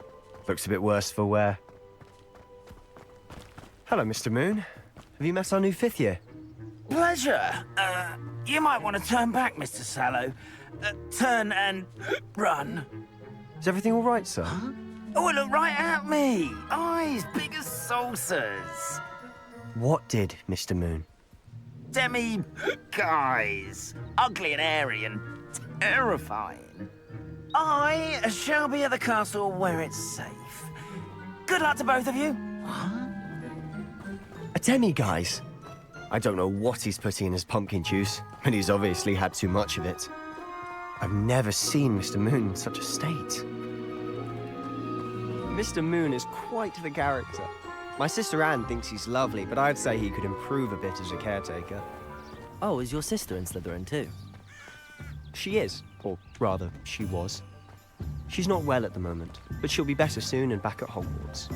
Looks a bit worse for wear. Hello, Mr. Moon. Have you met our new 5th year? Pleasure. You might want to turn back, Mr. Sallow. Turn and run. Is everything all right, sir? Oh, look right at me. Eyes big as saucers. What did, Mr. Moon? Guys. Ugly and hairy and terrifying. I shall be at the castle where it's safe. Good luck to both of you. A demi-guise? I don't know what he's putting in his pumpkin juice, but he's obviously had too much of it. I've never seen Mr. Moon in such a state. Mr. Moon is quite the character. My sister Anne thinks he's lovely, but I'd say he could improve a bit as a caretaker. Oh, is your sister in Slytherin too? She is, or rather, she was. She's not well at the moment, but she'll be better soon and back at Hogwarts.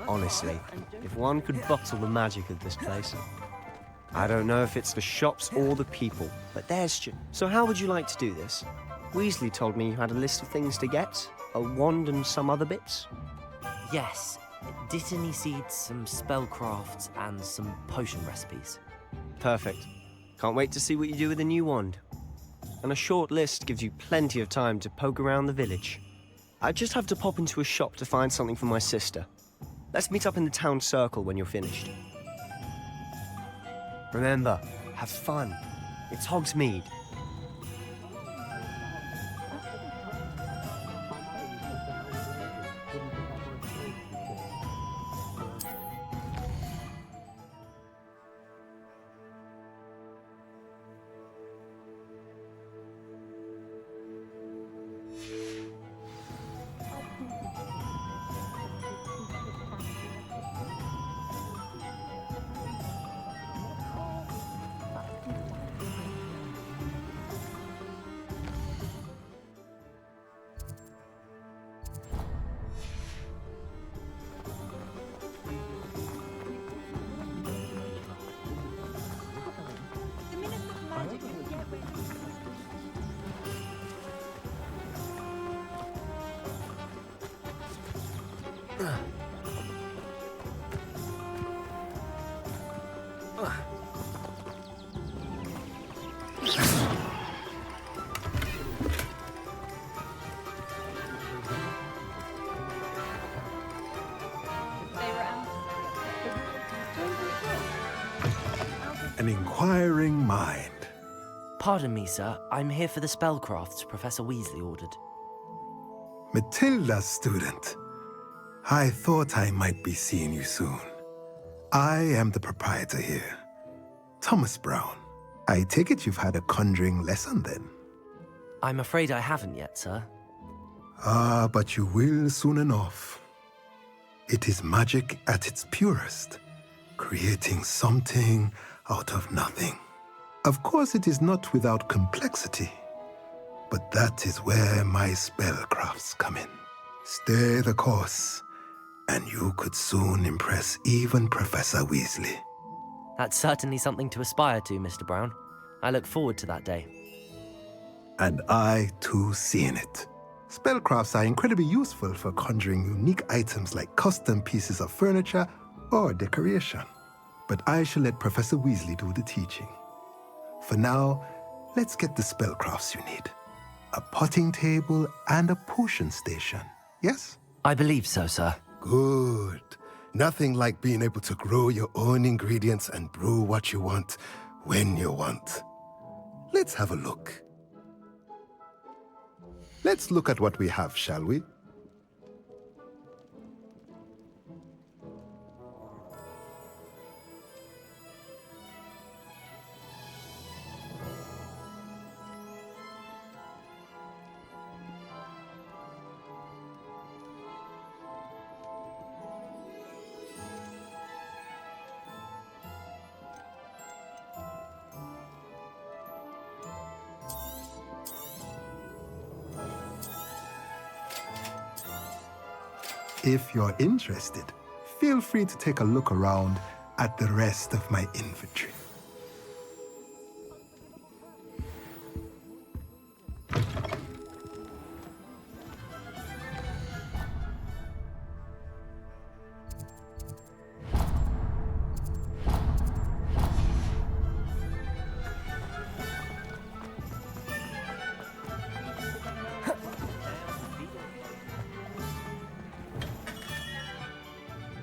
Honestly, if one could bottle the magic of this place. I don't know if it's the shops or the people, but there's... So how would you like to do this? Weasley told me you had a list of things to get. A wand and some other bits? Yes. Dittany seeds, some spellcrafts, and some potion recipes. Perfect. Can't wait to see what you do with the new wand. And a short list gives you plenty of time to poke around the village. I just have to pop into a shop to find something for my sister. Let's meet up in the town circle when you're finished. Remember, have fun. It's Hogsmeade. An inquiring mind. Pardon me, sir. I'm here for the spellcrafts Professor Weasley ordered. Matilda's student. I thought I might be seeing you soon. I am the proprietor here, Thomas Brown. I take it you've had a conjuring lesson then? I'm afraid I haven't yet, sir. Ah, but you will soon enough. It is magic at its purest, creating something out of nothing. Of course, it is not without complexity, but that is where my spellcrafts come in. Stay the course, and you could soon impress even Professor Weasley. That's certainly something to aspire to, Mr. Brown. I look forward to that day. And I, too, see in it. Spellcrafts are incredibly useful for conjuring unique items like custom pieces of furniture or decoration. But I shall let Professor Weasley do the teaching. For now, let's get the spellcrafts you need. A potting table and a potion station, yes? I believe so, sir. Good. Nothing like being able to grow your own ingredients and brew what you want when you want. Let's have a look. Let's look at what we have, shall we? If you're interested, feel free to take a look around at the rest of my inventory.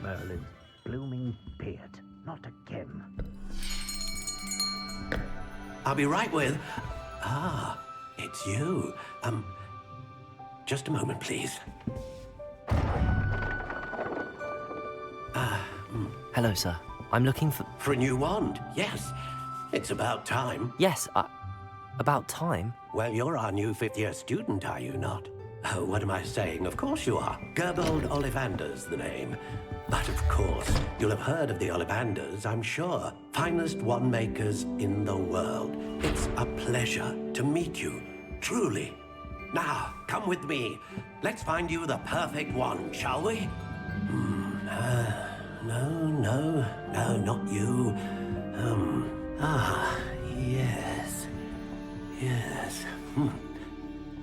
Merlin's blooming beard. Not again. I'll be right with... Ah, it's you. Just a moment, please. Hello, sir. I'm looking for... For a new wand, yes. It's about time. Yes, about time? Well, you're our new fifth-year student, are you not? Oh, what am I saying? Of course you are. Gerbold Ollivander's the name. But of course, you'll have heard of the Ollivanders, I'm sure. Finest wand makers in the world. It's a pleasure to meet you, truly. Now, come with me. Let's find you the perfect wand, shall we? No, not you. Yes.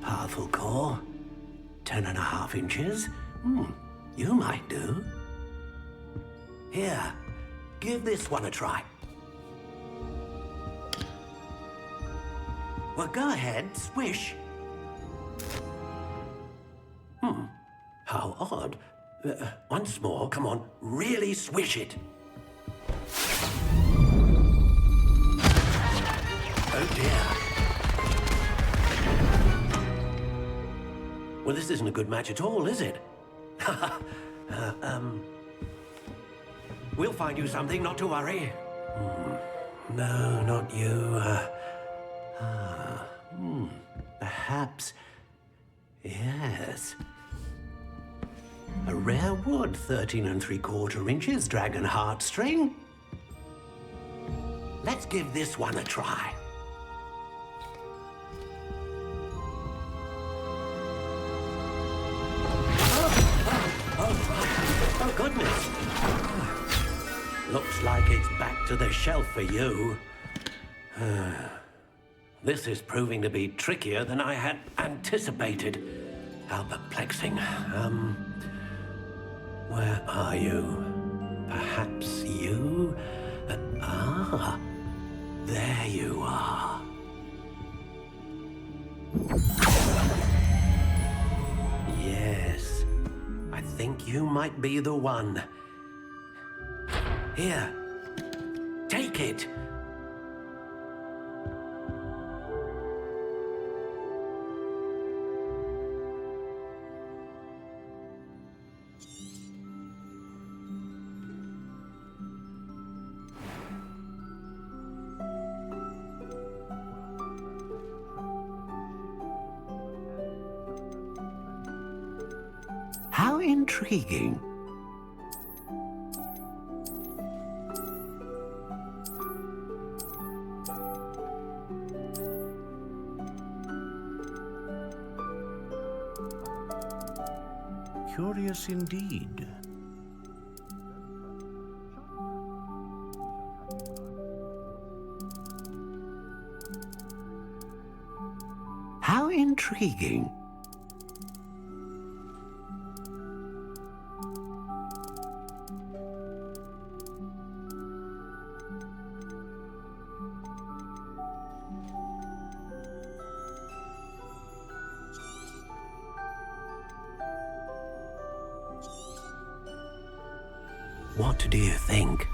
Powerful core. 10.5 inches. You might do. Here, give this one a try. Well, go ahead, swish. How odd. Once more, come on, really swish it. Oh dear. Well, this isn't a good match at all, is it? We'll find you something, not to worry. No, not you. Perhaps... Yes. A rare wood, 13 3/4 inches, dragon heartstring. Let's give this one a try. Oh, goodness. Looks like it's back to the shelf for you. This is proving to be trickier than I had anticipated. How perplexing. Where are you? Perhaps you? There you are. Yes, I think you might be the one. Here, take it. How intriguing. Curious indeed. How intriguing. What do you think?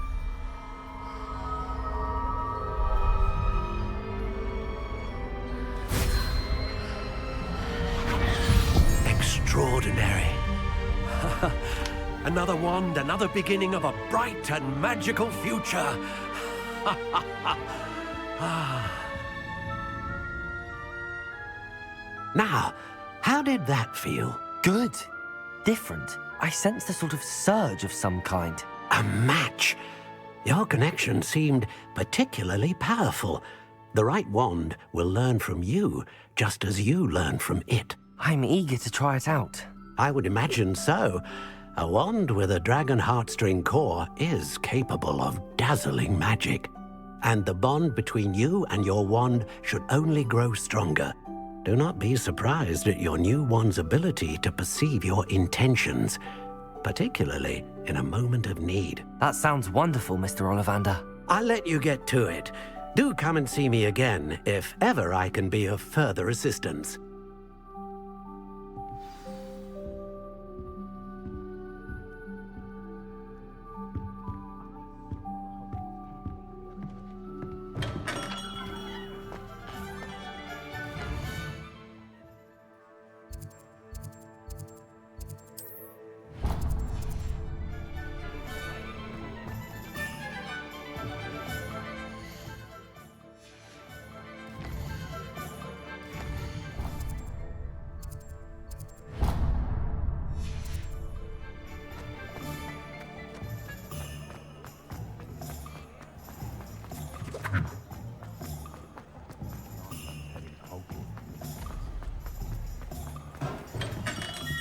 Extraordinary. Another wand, another beginning of a bright and magical future. Now, how did that feel? Good. Different. I sensed a sort of surge of some kind. A match. Your connection seemed particularly powerful. The right wand will learn from you, just as you learn from it. I'm eager to try it out. I would imagine so. A wand with a dragon heartstring core is capable of dazzling magic. And the bond between you and your wand should only grow stronger. Do not be surprised at your new wand's ability to perceive your intentions, particularly in a moment of need. That sounds wonderful, Mr. Ollivander. I'll let you get to it. Do come and see me again if ever I can be of further assistance.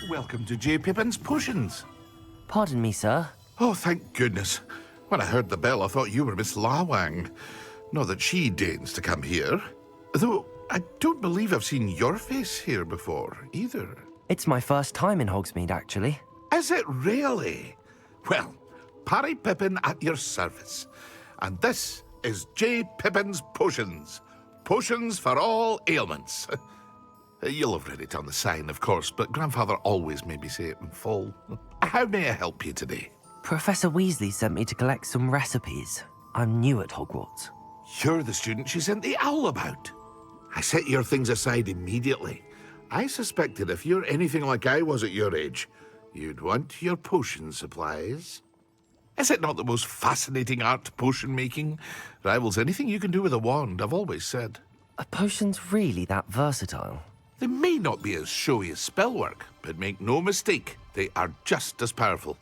Welcome to J. Pippin's Potions. Pardon me, sir. Oh, thank goodness. When I heard the bell, I thought you were Miss Lawang. Not that she deigns to come here. Though, I don't believe I've seen your face here before, either. It's my first time in Hogsmeade, actually. Is it really? Well, Parry Pippin at your service. And this is J. Pippin's Potions. Potions for all ailments. You'll have read it on the sign, of course, but Grandfather always made me say it in full. How may I help you today? Professor Weasley sent me to collect some recipes. I'm new at Hogwarts. You're the student she sent the owl about. I set your things aside immediately. I suspected if you're anything like I was at your age, you'd want your potion supplies. Is it not the most fascinating art, potion making? Rivals anything you can do with a wand, I've always said. Are potions really that versatile? They may not be as showy as spellwork, but make no mistake, they are just as powerful.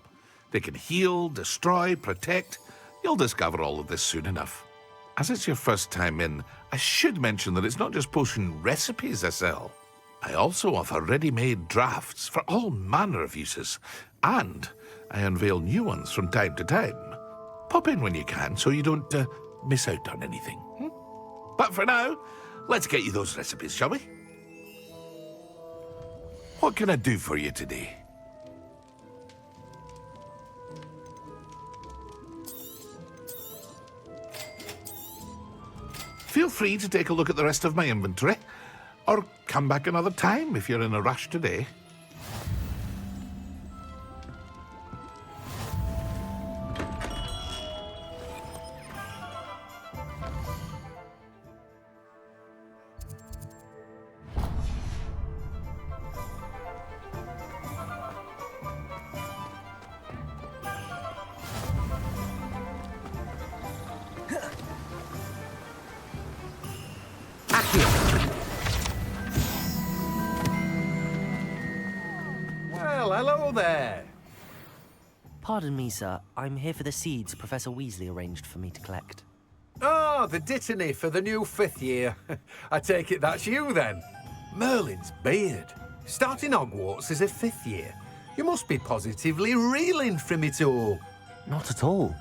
They can heal, destroy, protect. You'll discover all of this soon enough. As it's your first time in, I should mention that it's not just potion recipes I sell. I also offer ready-made drafts for all manner of uses, and I unveil new ones from time to time. Pop in when you can so you don't miss out on anything. But for now, let's get you those recipes, shall we? What can I do for you today? Feel free to take a look at the rest of my inventory, or come back another time if you're in a rush today. Well, hello there. Pardon me, sir. I'm here for the seeds Professor Weasley arranged for me to collect. Ah, the dittany for the new 5th year. I take it that's you, then. Merlin's beard. Starting Hogwarts as a 5th year. You must be positively reeling from it all. Not at all.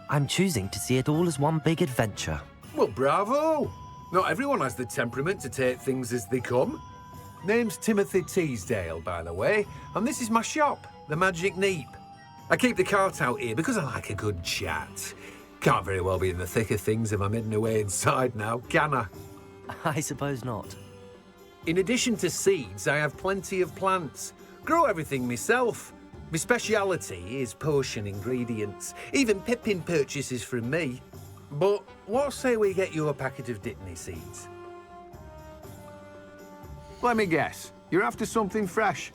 I'm choosing to see it all as one big adventure. Well, bravo. Not everyone has the temperament to take things as they come. Name's Timothy Teasdale, by the way, and this is my shop, the Magic Neep. I keep the cart out here because I like a good chat. Can't very well be in the thick of things if I'm hidden away inside now, can I? I suppose not. In addition to seeds, I have plenty of plants. Grow everything myself. My speciality is potion ingredients. Even Pippin purchases from me. But what say we get you a packet of Dittany seeds? Let me guess. You're after something fresh.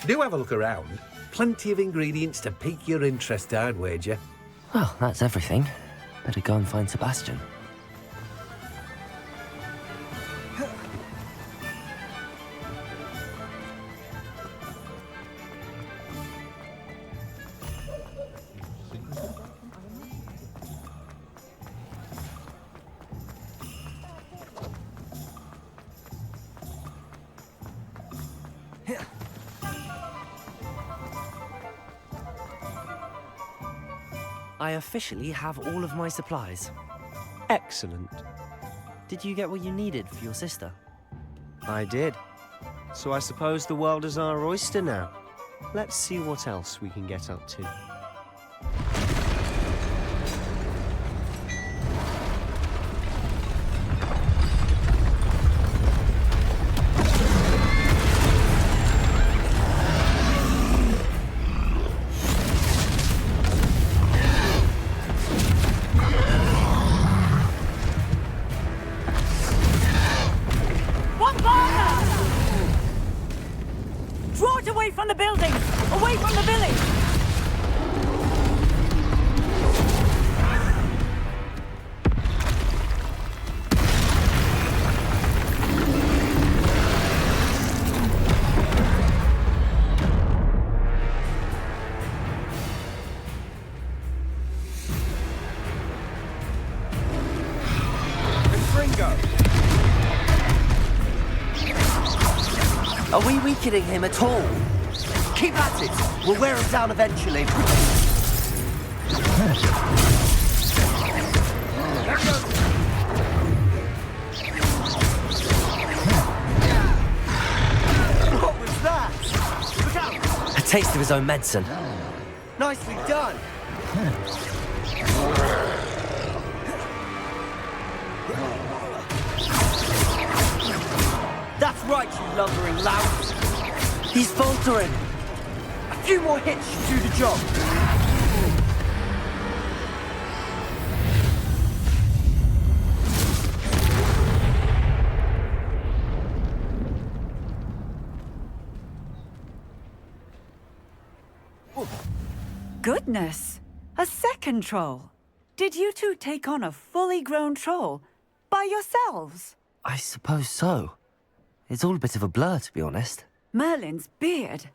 Do have a look around. Plenty of ingredients to pique your interest, I'd wager. Well, that's everything. Better go and find Sebastian. I officially have all of my supplies. Excellent. Did you get what you needed for your sister? I did. So I suppose the world is our oyster now. Let's see what else we can get up to. Draw it away from the building! Away from the village! Are we weakening him at all? Keep at it! We'll wear him down eventually. What was that? Look out! A taste of his own medicine. Nicely done! That's right, you lumbering lout! He's faltering! A few more hits should do the job! Goodness! A second troll! Did you two take on a fully grown troll? By yourselves? I suppose so. It's all a bit of a blur, to be honest. Merlin's beard.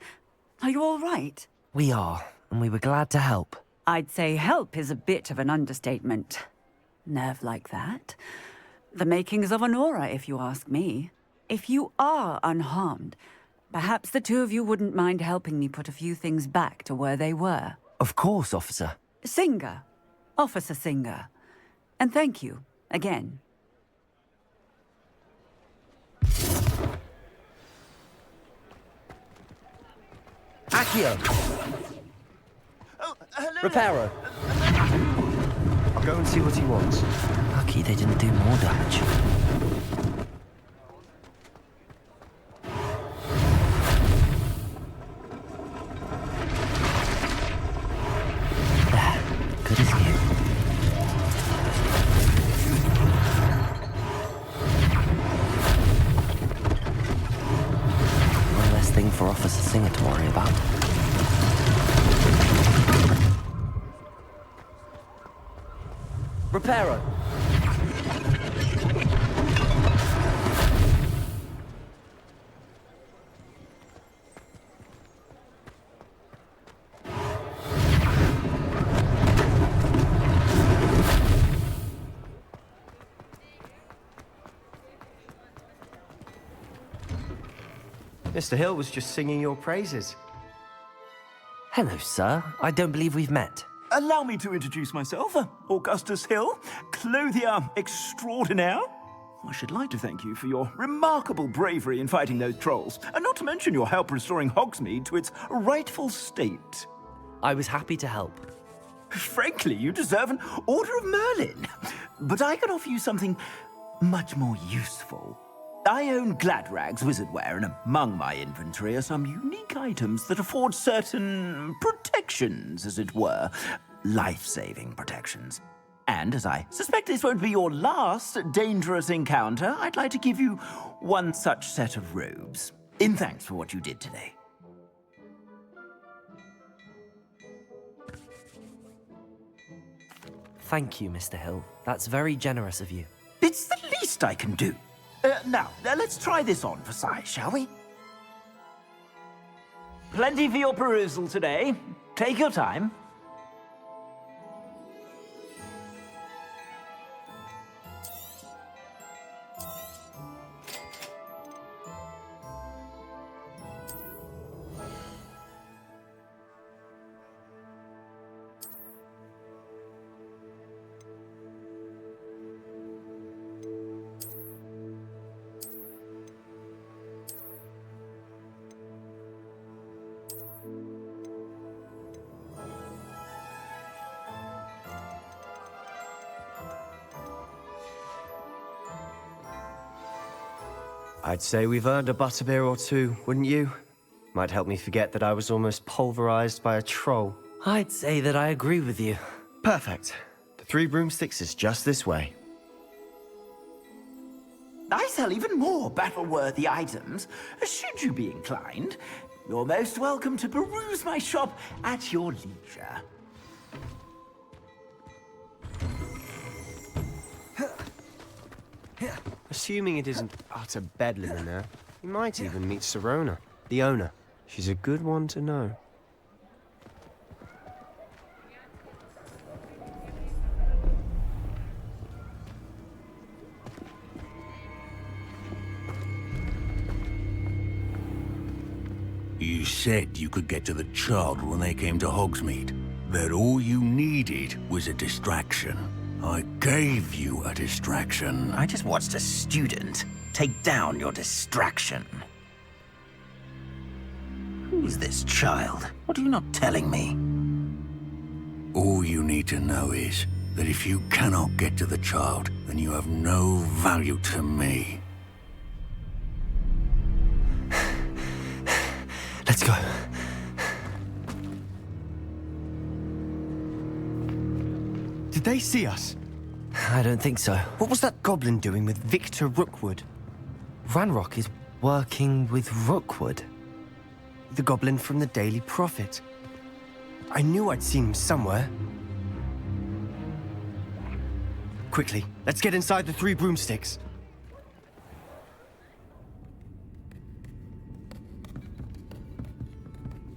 Are you all right? We are, and we were glad to help. I'd say help is a bit of an understatement. Nerve like that. The makings of an aura, if you ask me. If you are unharmed, perhaps the two of you wouldn't mind helping me put a few things back to where they were. Of course, officer. Singer. Officer Singer. And thank you, again. Accio! Reparo! I'll go and see what he wants. Lucky they didn't do more damage. There, good as new. One less thing for Officer Singer to worry about. Reparo! Mr. Hill was just singing your praises. Hello, sir. I don't believe we've met. Allow me to introduce myself. Augustus Hill, clothier extraordinaire. I should like to thank you for your remarkable bravery in fighting those trolls, and not to mention your help restoring Hogsmeade to its rightful state. I was happy to help. Frankly, you deserve an Order of Merlin. But I can offer you something much more useful. I own Gladrag's wizardware, and among my inventory are some unique items that afford certain protections, as it were. Life-saving protections. And as I suspect this won't be your last dangerous encounter, I'd like to give you one such set of robes, in thanks for what you did today. Thank you, Mr. Hill. That's very generous of you. It's the least I can do. Now, let's try this on for size, shall we? Plenty for your perusal today. Take your time. I'd say we've earned a butterbeer or two, wouldn't you? Might help me forget that I was almost pulverized by a troll. I'd say that I agree with you. Perfect. The Three Broomsticks is just this way. I sell even more battle-worthy items. Should you be inclined, you're most welcome to peruse my shop at your leisure. Assuming it isn't utter bedlam in there, you might even meet Sirona, the owner. She's a good one to know. You said you could get to the child when they came to Hogsmeade. That all you needed was a distraction. I gave you a distraction. I just watched a student take down your distraction. Who's this child? What are you not telling me? All you need to know is that if you cannot get to the child, then you have no value to me. Let's go. Did they see us? I don't think so. What was that goblin doing with Victor Rookwood? Ranrock is working with Rookwood. The goblin from the Daily Prophet. I knew I'd seen him somewhere. Quickly, let's get inside the Three Broomsticks.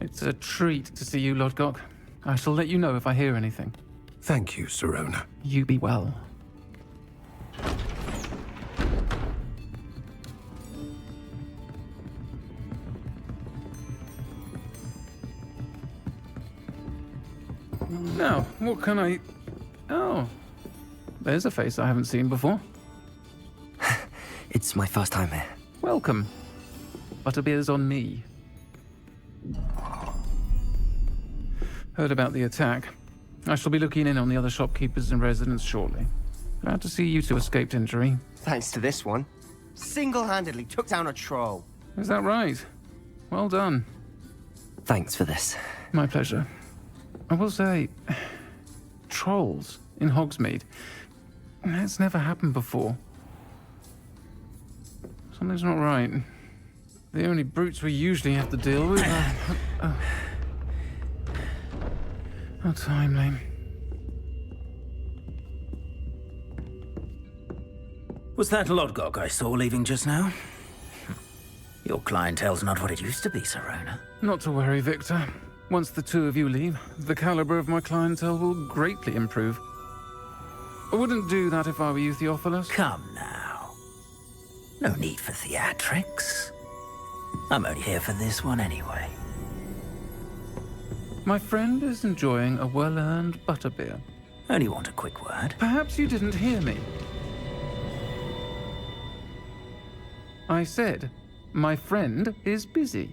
It's a treat to see you, Lodgok. I shall let you know if I hear anything. Thank you, Sirona. You be well. Now, what can I... Oh, there's a face I haven't seen before. It's my first time here. Welcome. Butterbeer's on me. Heard about the attack. I shall be looking in on the other shopkeepers and residents shortly. Glad to see you two escaped injury. Thanks to this one. Single-handedly took down a troll. Is that right? Well done. Thanks for this. My pleasure. I will say, trolls in Hogsmeade. That's never happened before. Something's not right. The only brutes we usually have to deal with are... How timely. Was that Lodgok I saw leaving just now? Your clientele's not what it used to be, Sirona. Not to worry, Victor. Once the two of you leave, the caliber of my clientele will greatly improve. I wouldn't do that if I were you, Theophilus. Come now. No need for theatrics. I'm only here for this one anyway. My friend is enjoying a well-earned butterbeer. Only want a quick word. Perhaps you didn't hear me. I said, my friend is busy.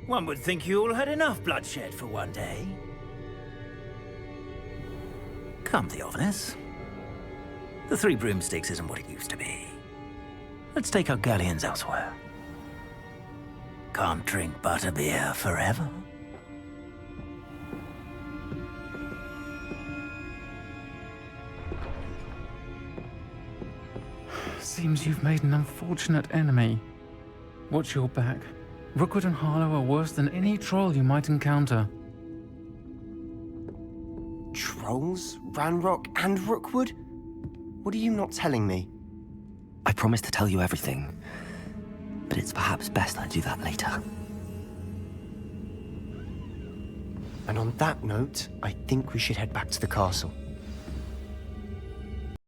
One would think you all had enough bloodshed for one day. Come, Theophilus. The Three Broomsticks isn't what it used to be. Let's take our galleons elsewhere. Can't drink butterbeer forever. Seems you've made an unfortunate enemy. Watch your back. Rookwood and Harlow are worse than any troll you might encounter. Trolls? Ranrock and Rookwood? What are you not telling me? I promised to tell you everything, but it's perhaps best I do that later. And on that note, I think we should head back to the castle.